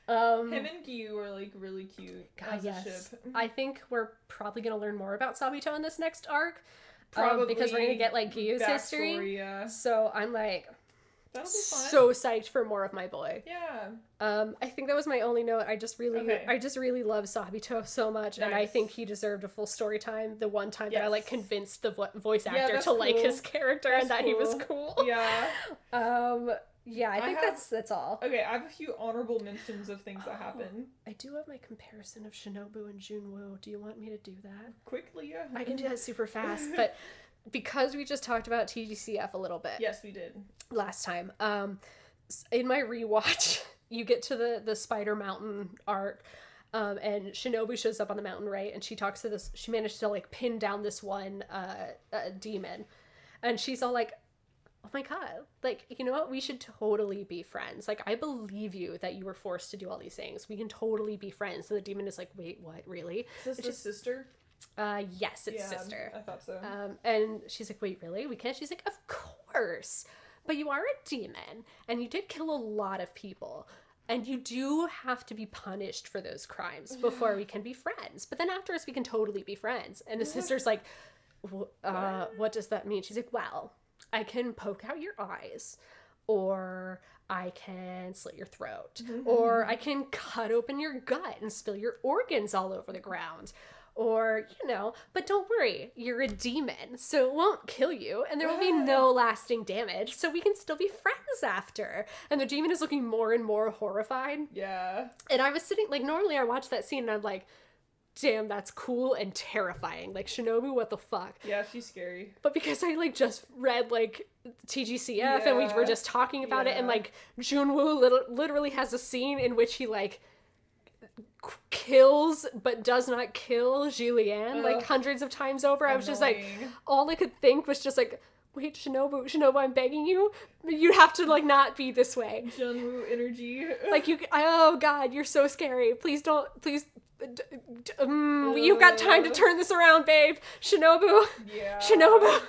Him and Gyu are, like, really cute as a ship. I think we're probably going to learn more about Sabito in this next arc. Probably. Because we're going to get, like, Gyu's history. Yeah. So I'm, like... That'll be fun. So psyched for more of my boy. Yeah. I think that was my only note. I just really love Sabito so much, and I think he deserved a full story time. The one time that I like convinced the voice actor to like his character and that he was cool. Yeah. Yeah, I think that's all. Okay, I have a few honorable mentions of things that happen. I do have my comparison of Shinobu and Junwoo. Do you want me to do that? Quickly, yeah. I can do that super fast, but because we just talked about TGCF a little bit. Yes, we did. Last time. In my rewatch, you get to the Spider Mountain arc, and Shinobu shows up on the mountain, right? And she talks to she managed to, like, pin down this one demon. And she's all like, oh my god, like, you know what? We should totally be friends. Like, I believe you that you were forced to do all these things. We can totally be friends. And the demon is like, wait, what? Really? Is this his sister? Yes, it's sister. I thought so. And she's like, wait, really? We can't? She's like, of course. But you are a demon, and you did kill a lot of people. And you do have to be punished for those crimes before we can be friends. But then afterwards, we can totally be friends. And the sister's like, what does that mean? She's like, well, I can poke out your eyes, or I can slit your throat, or I can cut open your gut and spill your organs all over the ground. Or, you know, but don't worry, you're a demon, so it won't kill you, and there will be no lasting damage, so we can still be friends after. And the demon is looking more and more horrified. Yeah. And I was sitting, like, normally I watch that scene and I'm like, damn, that's cool and terrifying. Like, Shinobu, what the fuck? Yeah, she's scary. But because I, like, just read, like, TGCF and we were just talking about it, and, like, Junwoo literally has a scene in which he, like, kills but does not kill Julianne like hundreds of times over. I was just like, all I could think was just like, wait, Shinobu, I'm begging you, you have to, like, not be this way. Junwoo energy. Like, oh god, you're so scary. Please don't, you've got time to turn this around, babe. Shinobu. Yeah. Shinobu.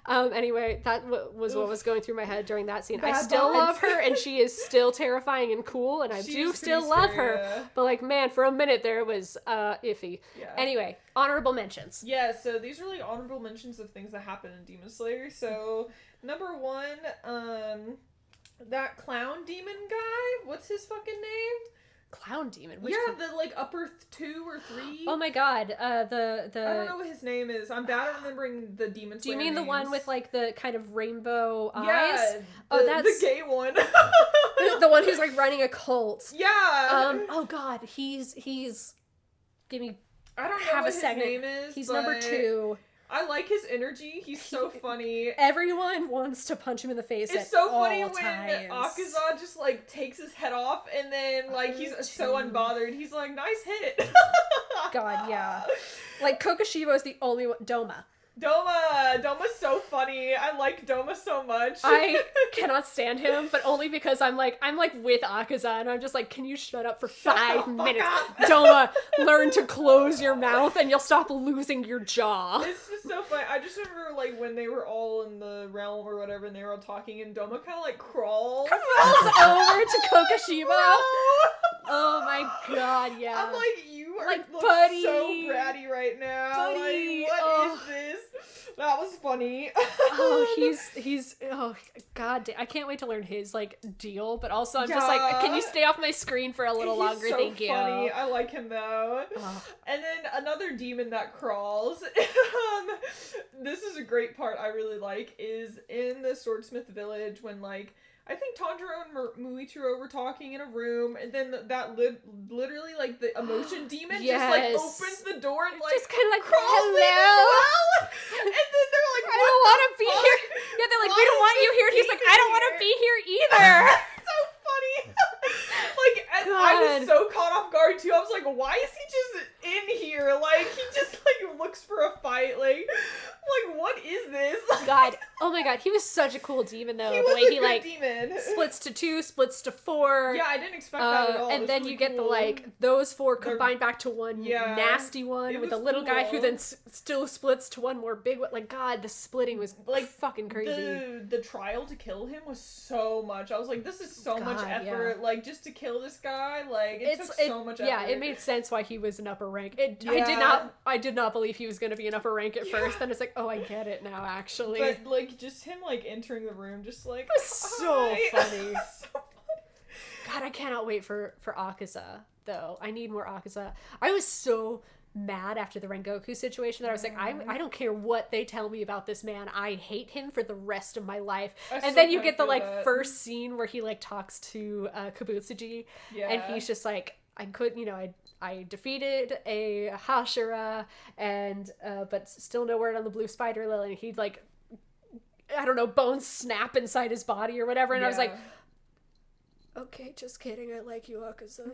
Anyway, that was what was going through my head during that scene. I still love her, and she is still terrifying and cool, and I do still love her. Yeah. But, like, man, for a minute there was iffy. Yeah. Anyway, honorable mentions. Yeah, so these are, like, honorable mentions of things that happen in Demon Slayer. So, number one, that clown demon guy, what's his fucking name? Clown demon? The, like, upper 2 or 3. Oh my god, I don't know what his name is. I'm bad at remembering the Demon Slayer. Do you mean the one with, like, the kind of rainbow eyes? Yeah, that's the gay one. The one who's, like, running a cult. Yeah. Oh god, he's give me I don't know what his name is. He's number 2. I like his energy. He's so funny. Everyone wants to punch him in the face. It's so funny when Akaza just, like, takes his head off, and then, like, he's so unbothered. He's like, nice hit. God, yeah. Like, Kokoshibo is the only one. Doma's so funny. I like Doma so much. I cannot stand him, but only because I'm like with Akaza, and I'm just like, can you shut up for 5 minutes? Doma, learn to close your mouth and you'll stop losing your jaw. It's just so funny. I just remember, like, when they were all in the realm or whatever, and they were all talking, and Doma kind of, like, crawls over to Kokoshibo. Oh my god, yeah. I'm like, you are like, look buddy, so bratty right now. buddy, Like, what is this? That was funny. he's oh god, I can't wait to learn his like deal. But also, I'm just like, can you stay off my screen for a little longer? So Thank funny. you. I like him though. And then another demon that crawls. This is a great part I really like. Is in the Swordsmith village when like. I think Tanjiro and Muichiro were talking in a room, and then that literally, like, the emotion demon just, like, opens the door and, like, just kind of like, crawls hello? in as well. And then they're like, I don't want to be here. Yeah, they're like, we don't want you here. And he's like, I don't want to be here either. So funny. Like, I was so caught off guard, too. I was like, why is he just in here? Like, he just, like, looks for a fight. Like, what is this? God. Oh my god, he was such a cool demon, though. He the was way a he, good like, demon. splits to 2, splits to 4. Yeah, I didn't expect that at all. And then really you get cool. the, like, those 4 combined back to one nasty one with a little guy who then still splits to one more big one. Like, God, the splitting was, like, fucking crazy. The trial to kill him was so much. I was like, this is so much effort. Yeah. Like, just to kill this guy, like, it took so much effort. Yeah, it made sense why he was an upper rank. I did not believe he was going to be an upper rank at first. Then it's like, oh, I get it now, actually. But, like, just him, like, entering the room, just like, so funny. So funny. God, I cannot wait for Akaza, though. I need more Akaza. I was so mad after the Rengoku situation that I was like, I don't care what they tell me about this man. I hate him for the rest of my life. And then you get the, like, first scene where he, like, talks to Kabutsuji. Yeah. And he's just like, I defeated a Hashira, and but still no word on the blue spider lily. And he'd, like, I don't know, bones snap inside his body or whatever. And I was like, okay, just kidding. I like you, Akaza.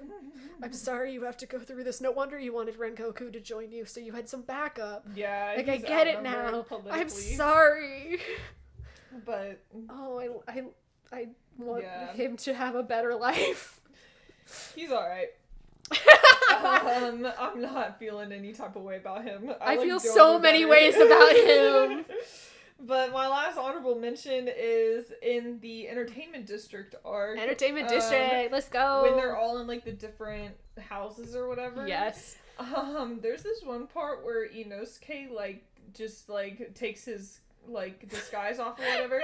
I'm sorry you have to go through this. No wonder you wanted Rengoku to join you, so you had some backup. Yeah, like, I get it now. I'm sorry. But I want him to have a better life. He's alright. I'm not feeling any type of way about him. I feel so many ways about him. But my last honorable mention is in the Entertainment District arc. Entertainment District, let's go. When they're all in, like, the different houses or whatever. Yes. There's this one part where Inosuke, like, just, like, takes his, like, disguise off or whatever,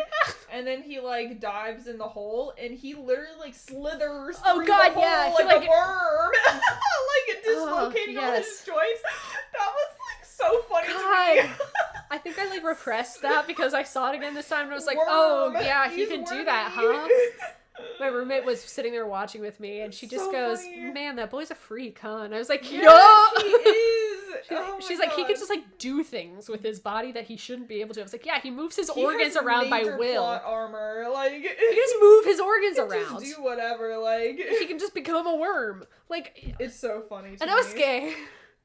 and then he, like, dives in the hole, and he literally, like, slithers through the hole like a worm, like, dislocating all his joints. That was, like, so funny to me. I think I, like, repressed that because I saw it again this time, and I was like, oh, yeah, he can do that, huh? My roommate was sitting there watching with me, and she just goes, funny. Man, that boy's a freak, huh? And I was like, yes, he is! She's like, he can just, like, do things with his body that he shouldn't be able to. I was like, yeah, he moves his organs around by will. Plot armor, like, he just move his organs around. Just do whatever, like. He can just become a worm. Like, it's so funny to me. Inosuke.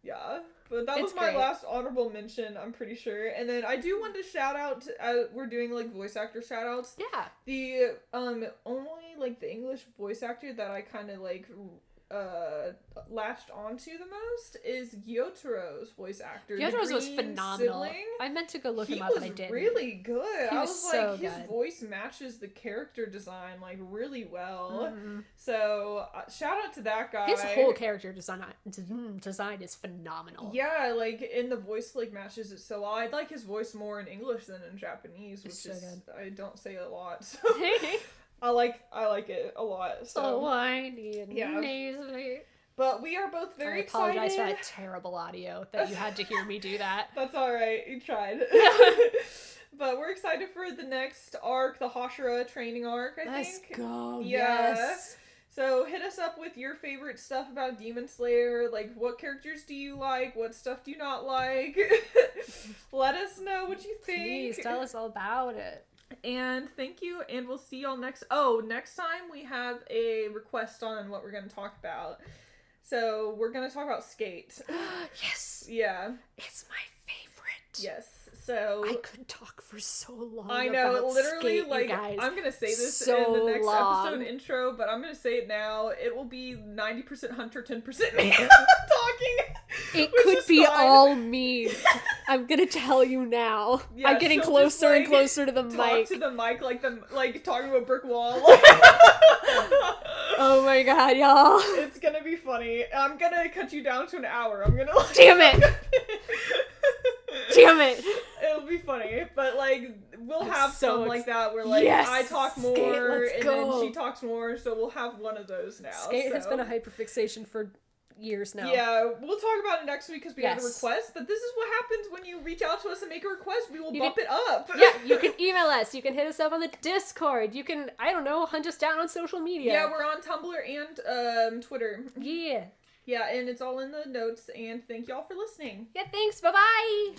Yeah. But that was my last honorable mention, I'm pretty sure. And then I do want to shout out, we're doing, like, voice actor shout outs. Yeah. The, only, like, the English voice actor that I kind of, like, latched onto the most is Gyotaro's voice actor. Gyotaro's was phenomenal. Sibling. I meant to go look him up, but I didn't. He was really good. I was so like, his voice matches the character design, like, really well. Mm-hmm. So, shout out to that guy. His whole character design is phenomenal. Yeah, like, in the voice, like, matches it so well. I like his voice more in English than in Japanese, which is, I don't say a lot, so... I like it a lot. So whiny and nasally. But we are both very excited. I apologize for that terrible audio that you had to hear me do that. That's alright, you tried. But we're excited for the next arc, the Hashira training arc, I think. Let's go, yeah. Yes. So hit us up with your favorite stuff about Demon Slayer. Like, what characters do you like? What stuff do you not like? Let us know what you think. Please, tell us all about it. And thank you, and we'll see y'all next time we have a request on what we're going to talk about. So, we're going to talk about Skate. Yes! Yeah. It's my favorite. Yes. So... I could talk for so long I know, about literally, Skate, like, you guys. I'm going to say this so in the next long. episode intro, but I'm going to say it now. It will be 90% Hunter, 10% me talking. It could be all me. I'm gonna tell you now. Yeah, I'm getting she'll closer just, like, and closer to the talk mic. to the mic like talking to a brick wall. Oh my god, y'all. It's gonna be funny. I'm gonna cut you down to an hour. I'm gonna like, Damn it! Damn it! It'll be funny, but like we'll have so some like that where like Yes! I talk Skate, more let's and go. then she talks more, so we'll have one of those now. Skate has so. been a hyperfixation for years now. Yeah, we'll talk about it next week because we have a Yes. request, but this is what happens when you reach out to us and make a request. We will You bump it up. Yeah, you can email us. You can hit us up on the Discord. You can, I don't know, hunt us down on social media. Yeah, we're on Tumblr and Twitter. Yeah. Yeah, and it's all in the notes, and thank y'all for listening. Yeah, thanks. Bye-bye.